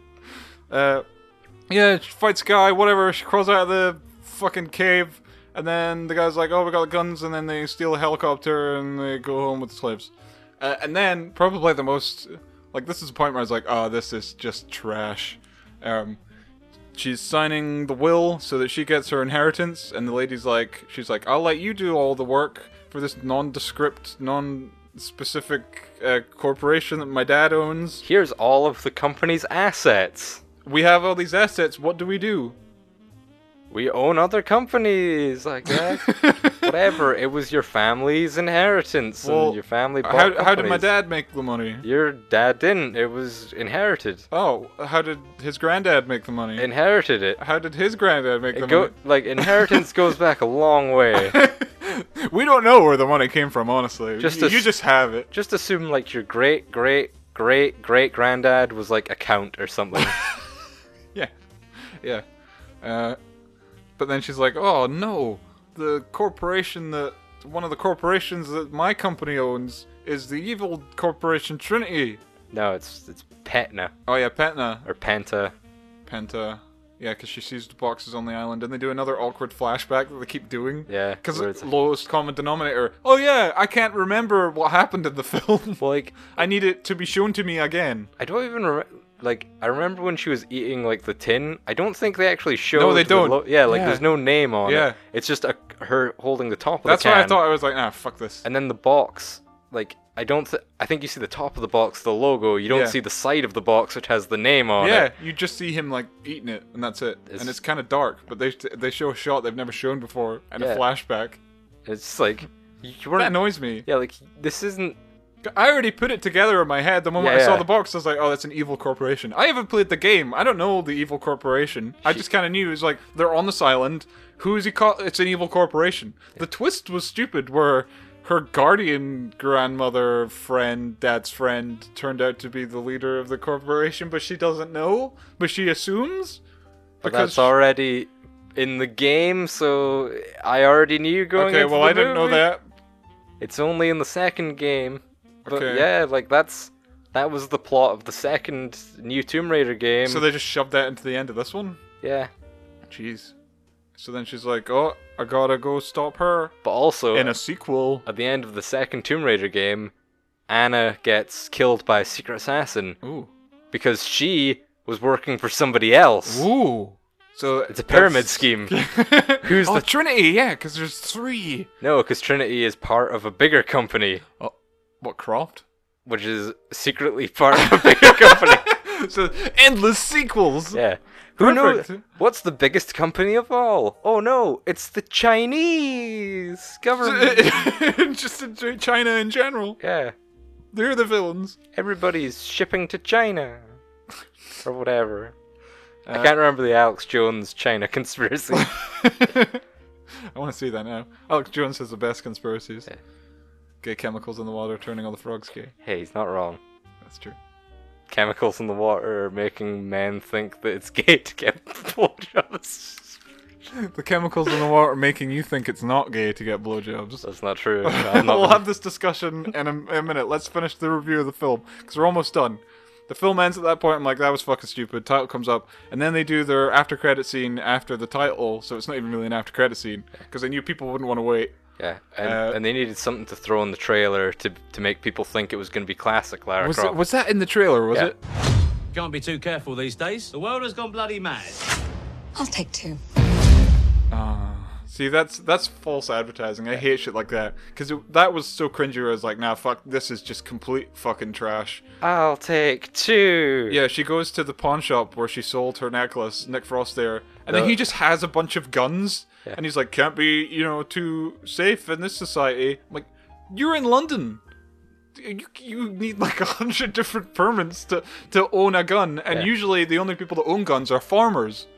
B: Yeah, she fights guy, whatever. She crawls out of the fucking cave, and then the guy's like, "Oh, we got the guns," and then they steal a helicopter and they go home with the slaves. And then probably the most, like, this is the point where I was like, "Oh, this is just trash." She's signing the will so that she gets her inheritance, and the lady's like, she's like, "I'll let you do all the work for this nondescript, non-specific corporation that my dad owns.
A: Here's all of the company's assets.
B: We have all these assets. What do we do?"
A: We own other companies, I guess. Whatever. It was your family's inheritance,
B: Well,
A: and your family bought
B: How did my
A: companies.
B: dad make the money?
A: Your dad didn't. It was inherited.
B: Oh, how did his granddad make the money?
A: Inherited it.
B: How did his granddad make the money?
A: Like, inheritance goes back a long way.
B: We don't know where the money came from, honestly. You
A: Just
B: just have it.
A: Just assume, like, your great-great-great-great-granddad was, like, a count or something.
B: Yeah. But then she's like, "Oh no, the corporation that one of the corporations that my company owns is the evil corporation Trinity.
A: No, it's Petna.
B: Oh yeah, Petna.
A: Or Penta.
B: Penta. Yeah, because she sees the boxes on the island, and they do another awkward flashback that they keep doing.
A: Yeah.
B: Because it's lowest common denominator. Oh yeah, I can't remember what happened in the film.
A: Well, like,
B: I need it to be shown to me again.
A: I don't even I remember when she was eating like the tin. I don't think they actually showed.
B: No, they don't.
A: There's no name on it. It's just her holding the top of the can.
B: That's why I thought. I was like, nah, fuck this.
A: And then the box, like, I think you see the top of the box, the logo. You don't see the side of the box, which has the name on it.
B: Yeah, you just see him like eating it, and that's it. And it's kind of dark, but they show a shot they've never shown before and a flashback.
A: It's like that
B: annoys me.
A: Yeah, like this isn't.
B: I already put it together in my head the moment I saw the box. I was like, oh, that's an evil corporation. I haven't played the game. I don't know the evil corporation. I just kind of knew. It's like, they're on this island. Who is he called? It's an evil corporation. Yeah. The twist was stupid, where her guardian grandmother friend, dad's friend, turned out to be the leader of the corporation, but she doesn't know. But she assumes.
A: But that's already in the game, so I already knew going into the movie.
B: Okay, well, I didn't know that.
A: It's only in the second game. But
B: okay.
A: Yeah, like that was the plot of the second new Tomb Raider game.
B: So they just shoved that into the end of this one?
A: Yeah.
B: Jeez. So then she's like, oh, I gotta go stop her.
A: But also,
B: in a sequel,
A: at the end of the second Tomb Raider game, Anna gets killed by a secret assassin.
B: Ooh.
A: Because she was working for somebody else.
B: Ooh. So
A: it's a pyramid scheme.
B: Who's the Trinity? Yeah, because there's 3.
A: No, because Trinity is part of a bigger company.
B: Oh. What, Croft?
A: Which is secretly part of a bigger company.
B: So, endless sequels!
A: Yeah. Who knows? What's the biggest company of all? Oh no, it's the Chinese government.
B: Just in China in general.
A: Yeah.
B: They're the villains.
A: Everybody's shipping to China. Or whatever. I can't remember the Alex Jones China conspiracy.
B: I want to see that now. Alex Jones has the best conspiracies. Yeah. Gay chemicals in the water turning all the frogs gay.
A: Hey, he's not wrong.
B: That's true.
A: Chemicals in the water are making men think that it's gay to get blowjobs.
B: The chemicals in the water are making you think it's not gay to get blowjobs.
A: That's not true.
B: We'll have this discussion in a minute. Let's finish the review of the film, because we're almost done. The film ends at that point. I'm like, that was fucking stupid. Title comes up, and then they do their after credit scene after the title, so it's not even really an after credit scene, because they knew people wouldn't want to wait.
A: Yeah, and they needed something to throw in the trailer to make people think it was going to be classic Lara Croft.
B: Was that in the trailer, was it?
D: Can't be too careful these days. The world has gone bloody mad.
E: I'll take 2.
B: See, that's false advertising. I hate shit like that. Because that was so cringy, I was like, nah, fuck, this is just complete fucking trash.
A: I'll take 2.
B: Yeah, she goes to the pawn shop where she sold her necklace, Nick Frost there, and then he just has a bunch of guns. Yeah. And he's like, can't be, too safe in this society. I'm like, you're in London. You need like 100 different permits to own a gun. And usually the only people that own guns are farmers.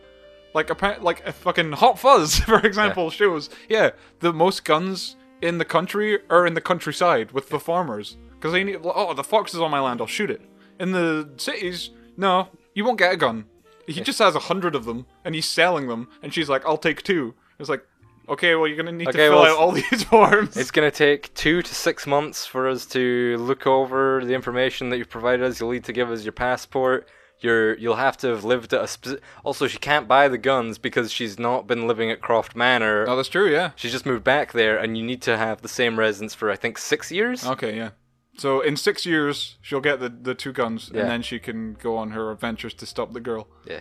B: Like a fucking Hot Fuzz, for example, shows. Yeah, the most guns in the country are in the countryside with the farmers. Because they need, the fox is on my land, I'll shoot it. In the cities, no, you won't get a gun. He just has 100 of them, and he's selling them. And she's like, I'll take 2. It's like, okay, well, you're going to need to fill out all these forms.
A: It's going to take 2 to 6 months for us to look over the information that you've provided us. You'll need to give us your passport. You'll have to have lived at a specific... Also, she can't buy the guns because she's not been living at Croft Manor.
B: Oh, that's true, yeah.
A: She's just moved back there, and you need to have the same residence for, I think, 6 years?
B: Okay, yeah. So, in 6 years, she'll get the 2 guns, and then she can go on her adventures to stop the girl.
A: Yeah.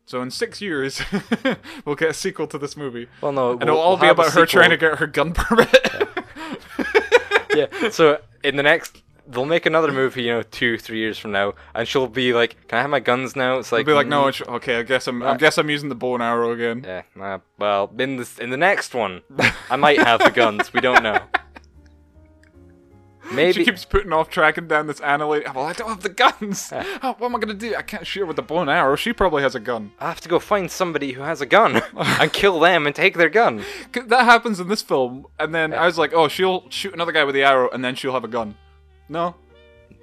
B: So in 6 years, we'll get a sequel to this movie.
A: Well, no,
B: and it'll all be about her trying to get her gun permit.
A: Yeah. So in the next, they'll make another movie, 2-3 years from now, and she'll be like, "Can I have my guns now?" It's like,
B: she'll be like, "No, okay, I guess I'm using the bow and arrow again."
A: Yeah. Well, in the next one, I might have the guns. We don't know. Maybe
B: she keeps putting off tracking down this Anna lady. Well, I don't have the guns. What am I gonna do? I can't shoot her with the bow and arrow. She probably has a gun.
A: I have to go find somebody who has a gun and kill them and take their gun.
B: That happens in this film, and then I was like, oh, she'll shoot another guy with the arrow, and then she'll have a gun. No,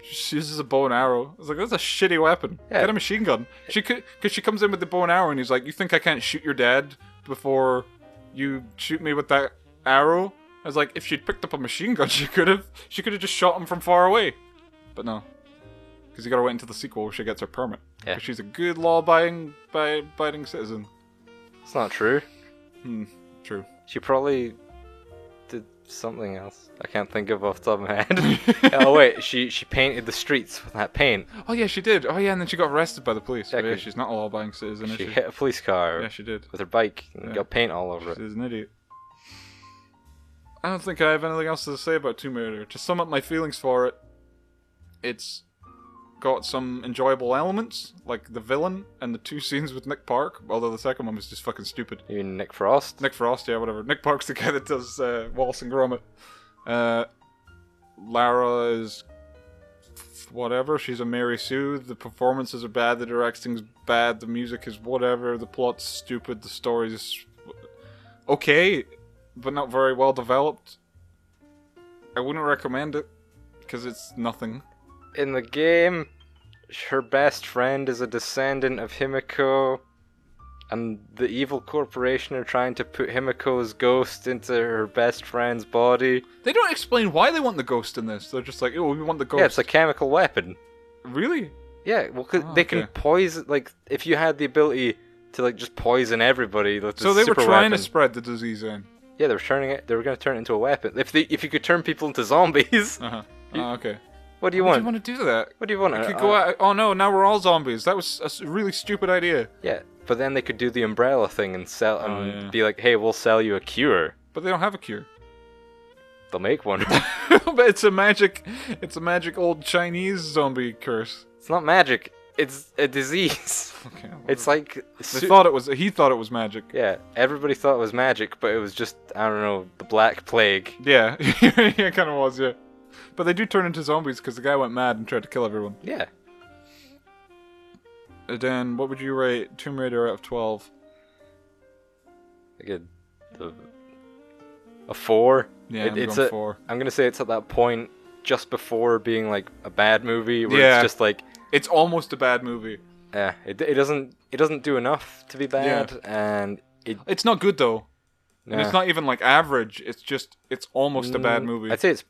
B: she uses a bow and arrow. I was like, that's a shitty weapon. Yeah. Get a machine gun. Because she comes in with the bow and arrow, and he's like, you think I can't shoot your dad before you shoot me with that arrow? I was like, if she'd picked up a machine gun, she could have just shot him from far away. But no. Because you gotta wait until the sequel where she gets her permit.
A: Yeah.
B: 'Cause she's a good law-abiding citizen.
A: It's not true.
B: True.
A: She probably did something else. I can't think of off the top of my head. Oh wait, she painted the streets with that paint.
B: Oh yeah, she did. Oh yeah, and then she got arrested by the police.
A: Yeah,
B: Oh, yeah,
A: 'cause
B: she's not a law-abiding citizen, is
A: She
B: she?
A: hit a police car
B: Yeah, she did.
A: with her bike and
B: Yeah.
A: got paint all over it.
B: She's an idiot. I don't think I have anything else to say about Tomb Raider. To sum up my feelings for it, it's got some enjoyable elements, like the villain and the 2 scenes with Nick Park, although the second one was just fucking stupid.
A: You mean Nick Frost?
B: Nick Frost, yeah, whatever. Nick Park's the guy that does Wallace and Gromit. Lara is whatever. She's a Mary Sue. The performances are bad. The directing's bad. The music is whatever. The plot's stupid. The story's okay, but not very well developed. I wouldn't recommend it because it's nothing.
A: In the game, her best friend is a descendant of Himiko, and the evil corporation are trying to put Himiko's ghost into her best friend's body.
B: They don't explain why they want the ghost in this. They're just like, oh, we want the ghost.
A: Yeah, it's a chemical weapon.
B: Really?
A: Yeah, well, 'cause they can
B: okay.
A: poison. Like, if you had the ability to like just poison everybody, with
B: So
A: this
B: they were
A: super
B: trying
A: weapon.
B: to spread the disease in.
A: Yeah, they were turning it. They were going to turn it into a weapon. If you could turn people into zombies,
B: Uh-huh.
A: You-
B: Okay.
A: what do you
B: Why
A: want?
B: do you want to do that?
A: What do you want?
B: You could go out. Oh no! Now we're all zombies. That was a really stupid idea.
A: Yeah, but then they could do the umbrella thing and sell and
B: yeah.
A: be like, "Hey, we'll sell you a cure."
B: But they don't have a cure.
A: They'll make one.
B: But it's a magic old Chinese zombie curse.
A: It's not magic. It's a disease.
B: Okay.
A: It's like
B: He thought it was magic.
A: Yeah, everybody thought it was magic, but it was just, I don't know, the Black Plague.
B: Yeah, it kind of was. Yeah. But they do turn into zombies because the guy went mad and tried to kill everyone.
A: Yeah.
B: And then, what would you rate Tomb Raider out of 12?
A: Like a 4.
B: Yeah,
A: It's
B: I'm
A: a
B: going 4.
A: I'm gonna say it's at that point just before being like a bad movie, where
B: Yeah.
A: it's just like,
B: It's almost a bad movie.
A: yeah, it doesn't do enough to be bad, and
B: It's not good though. And
A: nah.
B: it's not even like average. It's almost a bad movie.
A: I'd say it's,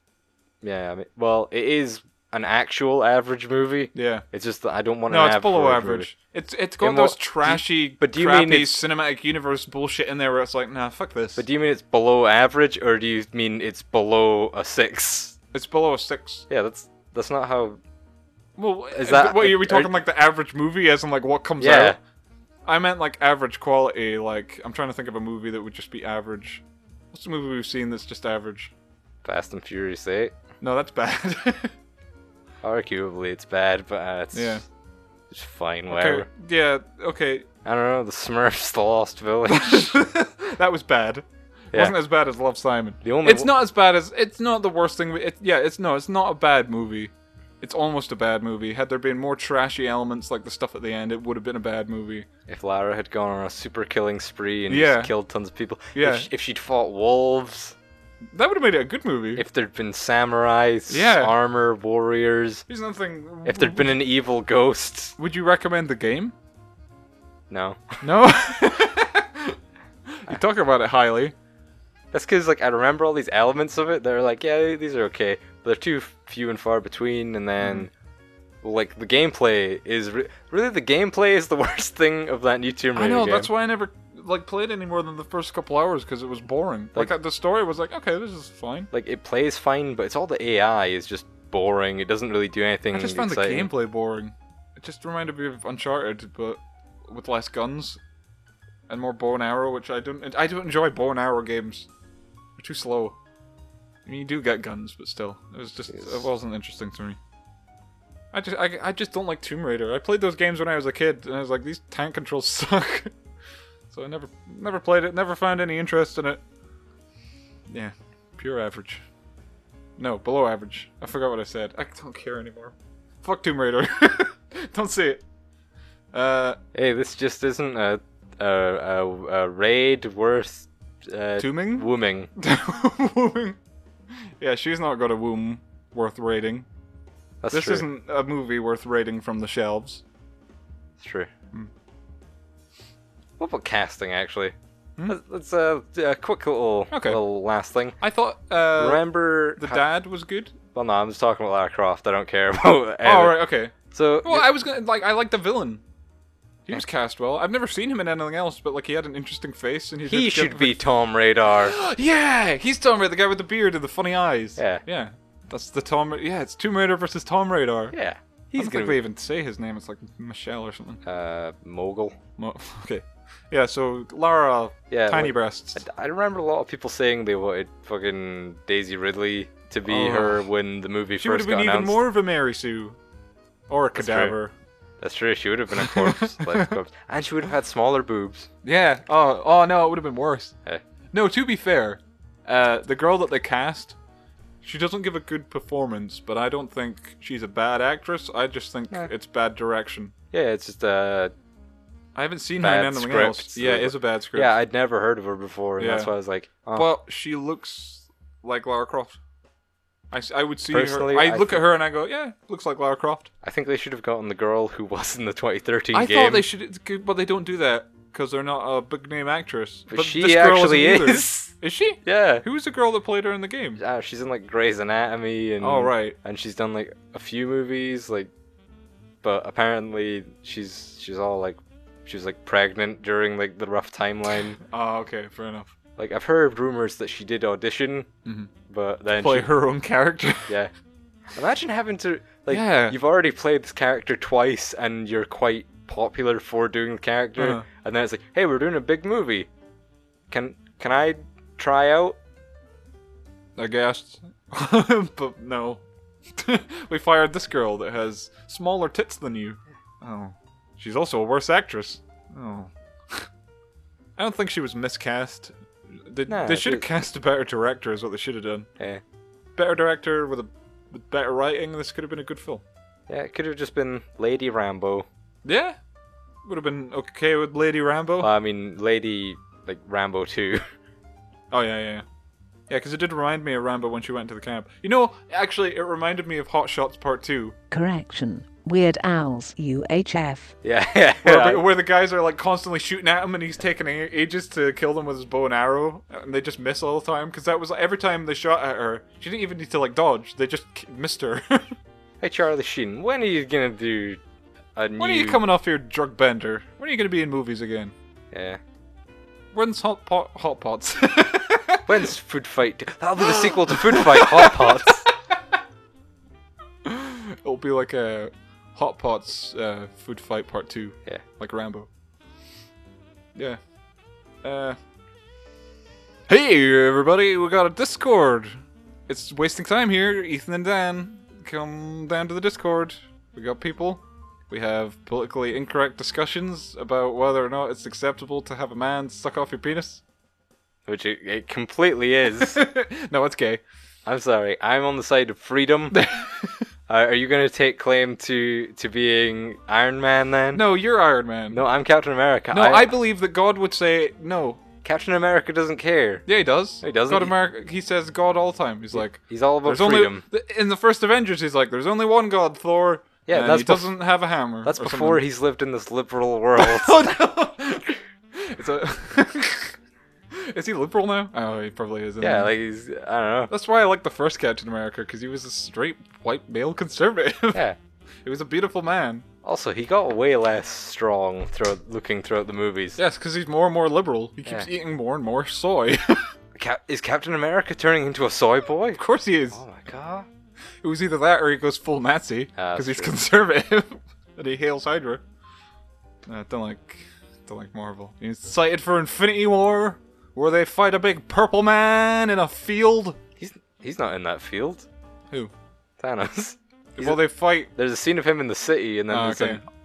A: yeah, I mean, well, it is an actual average movie.
B: Yeah.
A: It's just that I don't want
B: No,
A: an
B: it's below
A: average
B: average. It's got
A: In
B: those
A: what-
B: trashy,
A: but do you
B: crappy
A: mean it's-
B: cinematic universe bullshit in there where it's like, nah, fuck this.
A: But do you mean it's below average, or do you mean it's below a 6?
B: It's below a 6.
A: Yeah, that's not how.
B: Well,
A: Is that-
B: what are we talking
A: are-
B: like the average movie as in like what comes
A: Yeah.
B: out? I meant like average quality. Like I'm trying to think of a movie that would just be average. What's the movie we've seen that's just average?
A: Fast and Furious 8.
B: No, that's bad.
A: Arguably, it's bad, but it's
B: Yeah.
A: it's fine. Whatever.
B: Okay. Yeah. Okay.
A: I don't know. The Smurfs, The Lost Village.
B: That was bad.
A: Yeah.
B: Wasn't as bad as Love, Simon.
A: The only
B: It's not as bad as. It's not the worst thing. It's not a bad movie. It's almost a bad movie. Had there been more trashy elements like the stuff at the end, it would have been a bad movie.
A: If Lara had gone on a super killing spree and
B: Yeah.
A: just killed tons of people.
B: Yeah.
A: If she'd fought wolves.
B: That would have made it a good movie.
A: If there'd been samurais,
B: Yeah.
A: armor, warriors.
B: Here's another thing.
A: If there'd been an evil ghost.
B: Would you recommend the game?
A: No.
B: No. You talk about it highly.
A: That's because, like, I remember all these elements of it. They're like, yeah, these are okay. But they're too few and far between. And then, like, the gameplay is... really, the gameplay is the worst thing of that new Tomb Raider
B: I know.
A: game.
B: That's why I never played any more than the first couple hours because it was boring. Like the story was like, okay, this is fine.
A: Like, it plays fine, but it's all the AI is just boring. It doesn't really do anything
B: I just found
A: exciting.
B: the gameplay boring. It just reminded me of Uncharted, but with less guns and more bow and arrow, which I don't enjoy bow and arrow games. They're too slow. I mean, you do get guns, but still, it wasn't interesting to me. I just don't like Tomb Raider. I played those games when I was a kid, and I was like, these tank controls suck. So I never played it, never found any interest in it. Yeah, pure average. No, below average. I forgot what I said. I don't care anymore. Fuck Tomb Raider. Don't say it.
A: Hey, this just isn't a raid worth
B: Tombing?
A: wooming.
B: Wooming. Yeah, she's not got a womb worth rating.
A: That's
B: This
A: true.
B: isn't a movie worth rating from the shelves.
A: It's true. What about casting, actually? Let's a quick little last thing.
B: I thought
A: Remember
B: the dad was good.
A: Well, no, I'm just talking about Lara Croft. I don't care about.
B: Oh right, okay.
A: So
B: well, I was gonna I like the villain. He was cast well. I've never seen him in anything else, but like he had an interesting face, and
A: he should be Tom Radar.
B: Yeah, he's Tom Radar, the guy with the beard and the funny eyes.
A: Yeah.
B: That's the Tom. Yeah, it's Tomb Raider versus Tom Radar.
A: Yeah,
B: I don't think they even say his name. It's like Michelle or something.
A: Mogul.
B: Okay. Yeah, so Lara, tiny
A: like,
B: breasts.
A: I remember a lot of people saying they wanted fucking Daisy Ridley to be her when the movie
B: she
A: first got announced. She would have been
B: even more of a Mary Sue. Or a cadaver.
A: That's true, she would have been a corpse. And she would have had smaller boobs.
B: Yeah. Oh no, it would have been worse.
A: Yeah.
B: No, to be fair, the girl that they cast, she doesn't give a good performance, but I don't think she's a bad actress. I just think it's bad direction.
A: Yeah, it's just
B: I haven't seen her in anything else. Yeah, it is a bad script.
A: Yeah, I'd never heard of her before, and that's why I was like, oh.
B: But she looks like Lara Croft. I would see
A: personally,
B: her. I look at her and I go, yeah, looks like Lara Croft.
A: I think they should have gotten the girl who was in the 2013 game.
B: I thought they should, but they don't do that because they're not a big name actress.
A: But she actually is.
B: Is she?
A: Yeah.
B: Who was the girl that played her in the game?
A: She's in like Grey's Anatomy and.
B: Oh right.
A: And she's done like a few movies, like, but apparently she's all like, she was like pregnant during like the rough timeline.
B: Oh okay, fair enough.
A: Like I've heard rumors that she did audition, but then
B: play her own character.
A: Yeah. Imagine having to you've already played this character twice and you're quite popular for doing the character, and then it's like, hey, we're doing a big movie. Can I try out?
B: I guess, but no. We fired this girl that has smaller tits than you. Oh, she's also a worse actress. Oh. I don't think she was miscast. They should have cast a better director is what they should have done.
A: Yeah.
B: Better director with better writing, this could have been a good film.
A: Yeah, it could have just been Lady Rambo.
B: Yeah. Would have been okay with Lady Rambo.
A: I mean, Lady, like, Rambo 2.
B: Oh, yeah. Yeah, because it did remind me of Rambo when she went to the camp. You know, actually, it reminded me of Hot Shots Part 2.
C: Correction. Weird Owls, UHF.
A: Yeah.
B: Where the guys are like constantly shooting at him and he's taking ages to kill them with his bow and arrow and they just miss all the time because that was every time they shot at her, she didn't even need to like dodge, they just missed her.
A: Hey Charlie Sheen, when are you gonna do
B: When are you coming off your drug bender? When are you gonna be in movies again?
A: Yeah.
B: When's Hot Pots?
A: When's Food Fight? That'll be the sequel to Food Fight, Hot Pots.
B: It'll be like a Hot Pots Food Fight Part 2.
A: Yeah.
B: Like Rambo. Yeah. Hey everybody, we got a Discord. It's wasting time here. Ethan and Dan, come down to the Discord. We got people. We have politically incorrect discussions about whether or not it's acceptable to have a man suck off your penis.
A: Which it completely is.
B: No, it's gay.
A: I'm sorry. I'm on the side of freedom. Are you going to take claim to being Iron Man then?
B: No, you're Iron Man.
A: No, I'm Captain America.
B: No, I believe that God would say no.
A: Captain America doesn't care.
B: Yeah, he does.
A: He doesn't.
B: God America. He says God all the time. He's like,
A: he's all about freedom.
B: In the first Avengers, he's like, there's only one God, Thor.
A: Yeah,
B: and he doesn't have a hammer.
A: That's before he's lived in this liberal world.
B: Oh no! Is he liberal now? Oh, he probably is.
A: Yeah, like he's, I don't know.
B: That's why I like the first Captain America, because he was a straight white male conservative.
A: Yeah.
B: He was a beautiful man.
A: Also, he got way less strong looking throughout the movies.
B: Yes, because he's more and more liberal. He keeps eating more and more soy.
A: Is Captain America turning into a soy boy?
B: Of course he is.
A: Oh my god.
B: It was either that or he goes full Nazi, because he's conservative. And he hails Hydra. I don't like Marvel. He's excited for Infinity War, where they fight a big purple man in a field.
A: He's not in that field.
B: Who?
A: Thanos.
B: They fight.
A: There's a scene of him in the city, and then there's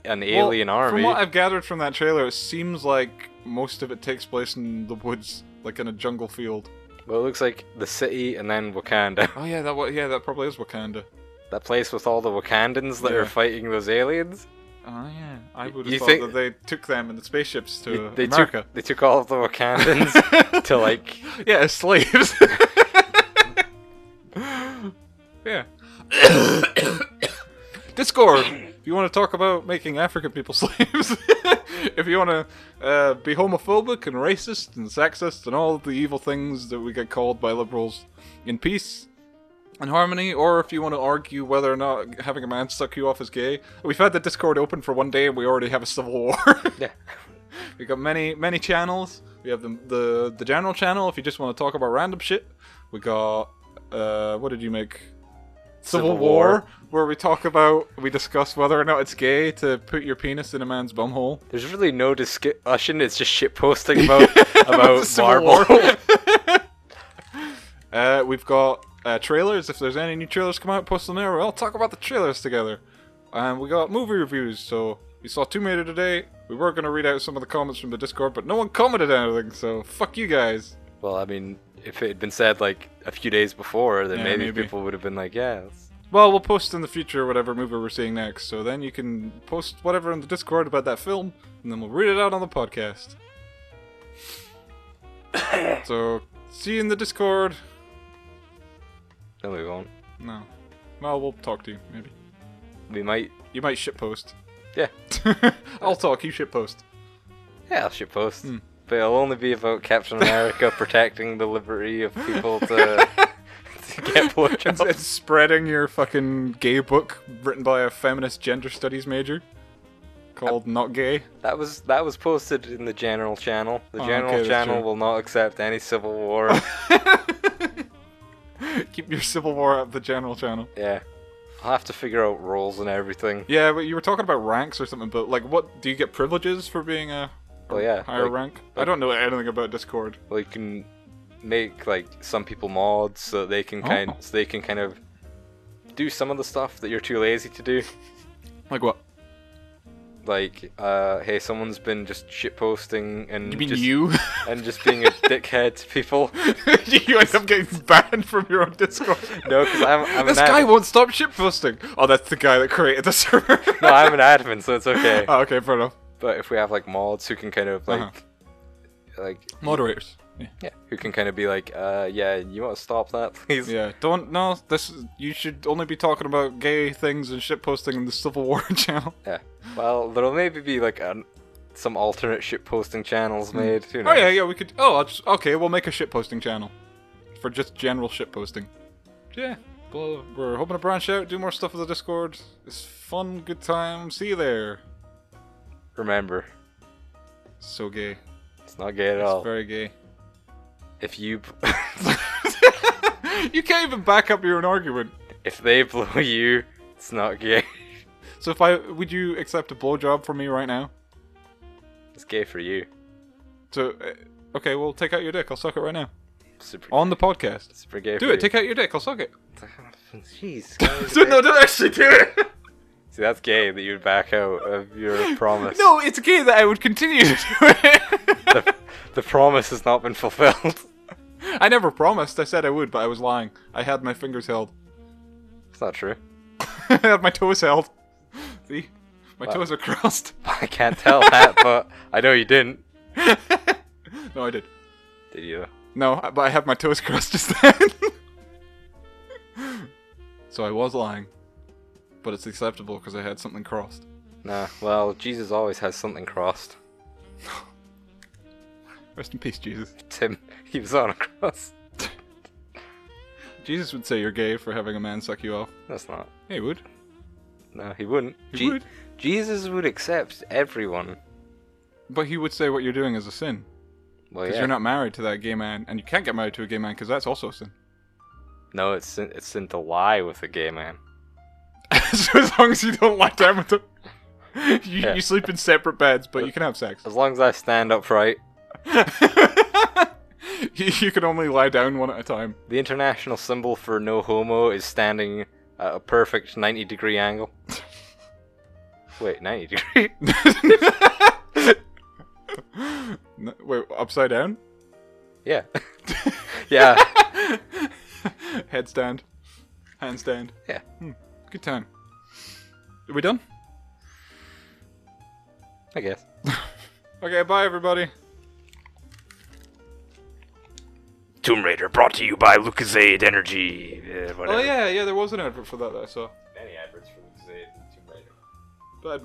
A: an alien army.
B: From what I've gathered from that trailer, it seems like most of it takes place in the woods, like in a jungle field.
A: Well, it looks like the city and then Wakanda.
B: Oh yeah, that probably is Wakanda.
A: That place with all the Wakandans that are fighting those aliens.
B: Oh yeah, I would have thought that they took them in the spaceships to America.
A: They took all of the Wakandans to like...
B: Yeah, as slaves. Yeah. Discord! If you want to talk about making African people slaves, if you want to be homophobic and racist and sexist and all the evil things that we get called by liberals in peace and harmony, or if you want to argue whether or not having a man suck you off is gay, we've had the Discord open for one day and we already have a civil war.
A: Yeah.
B: We've got many channels. We have the general channel if you just want to talk about random shit. We got, what did you make? Civil War, where we discuss whether or not it's gay to put your penis in a man's bumhole.
A: There's really no discussion, it's just shit posting about
B: Civil
A: Marvel.
B: War. We've got trailers. If there's any new trailers come out, post them there. We'll all talk about the trailers together. And we got movie reviews, so we saw Tomb Raider today. We were going to read out some of the comments from the Discord, but no one commented anything, so fuck you guys.
A: Well, I mean, if it had been said like a few days before, then
B: Yeah,
A: maybe
B: maybe.
A: people would have been like, yeah.
B: Well, we'll post in the future whatever movie we're seeing next, so then you can post whatever in the Discord about that film, and then we'll read it out on the podcast. So, see you in the Discord.
A: No, we won't.
B: No. Well, we'll talk to you, maybe.
A: We might.
B: You might shitpost.
A: Yeah.
B: I'll talk, you shitpost.
A: Yeah, I'll shit post. But it'll only be about Captain America protecting the liberty of people to get blowjobs.
B: It's spreading your fucking gay book written by a feminist gender studies major called Not Gay.
A: That was posted in the general channel. The general
B: okay, that's
A: channel
B: true.
A: will not accept any civil war.
B: Keep your Civil War at the general channel.
A: Yeah. I'll have to figure out roles and everything.
B: Yeah, but you were talking about ranks or something, but like, what do you get privileges for being a higher rank? I don't know anything about Discord.
A: Well, you can make like some people mods so that they can kind of do some of the stuff that you're too lazy to do.
B: Like what?
A: Like, hey, someone's been just shitposting and
B: You mean
A: just,
B: you?
A: and just being a dickhead to people.
B: You end up getting banned from your own Discord.
A: No, because I'm
B: This
A: an
B: guy
A: admin.
B: won't stop shitposting. Oh, that's the guy that created the server.
A: No, I'm an admin, so it's okay.
B: Oh, okay, fair enough.
A: But if we have like mods who can kind of like,
B: Moderators.
A: yeah, who can kind of be like, yeah, you want to stop that, please?
B: Yeah, you should only be talking about gay things and shitposting in the Civil War channel.
A: Yeah. Well, there'll maybe be like some alternate shitposting channels made. Who
B: Oh
A: knows?
B: yeah, we could. Okay, we'll make a shitposting channel for just general shitposting. Yeah, well, we're hoping to branch out, do more stuff with the Discord. It's fun, good time. See you there.
A: Remember,
B: So gay.
A: it's not gay at
B: It's
A: all.
B: very gay.
A: If you,
B: You can't even back up your own argument.
A: if they blow you, it's not gay.
B: So would you accept a blowjob from me right now?
A: It's gay for you.
B: So, okay, well, take out your dick. I'll suck it right now.
A: Super,
B: On the podcast.
A: super gay
B: Do
A: for
B: it.
A: you.
B: Take out your dick. I'll suck it.
A: Jeez. guys,
B: No, don't actually do it.
A: See, that's gay that you'd back out of your promise.
B: No, it's gay that I would continue to do it.
A: The promise has not been fulfilled.
B: I never promised. I said I would, but I was lying. I had my fingers held.
A: It's not true.
B: I had my toes held. See? My
A: Wow.
B: toes are crossed.
A: I can't tell that, but I know you didn't.
B: No, I did.
A: Did you?
B: No, but I had my toes crossed just then. So I was lying. But it's acceptable because I had something crossed.
A: Nah, well, Jesus always has something crossed.
B: Rest in peace, Jesus.
A: Tim, he was on a cross.
B: Jesus would say you're gay for having a man suck you off.
A: That's not.
B: He would.
A: No, he wouldn't.
B: He would.
A: Jesus would accept everyone.
B: But he would say what you're doing is a sin.
A: Well,
B: Because
A: yeah.
B: you're not married to that gay man, and you can't get married to a gay man because that's also a sin.
A: No, it's sin to lie with a gay man.
B: So as long as you don't lie down with him,
A: Yeah.
B: you sleep in separate beds, but you can have sex.
A: As long as I stand upright.
B: You can only lie down one at a time.
A: The international symbol for no homo is standing at a perfect 90-degree angle. Wait, 90 degree?
B: Wait, upside down?
A: Yeah. Yeah.
B: Headstand. Handstand.
A: Yeah.
B: Good time. Are we done?
A: I guess.
B: Okay, bye everybody.
A: Tomb Raider brought to you by Lucasade Energy.
B: Oh yeah, there was an advert for that I saw.
A: Many adverts for Lucasade and Tomb Raider.
B: Bad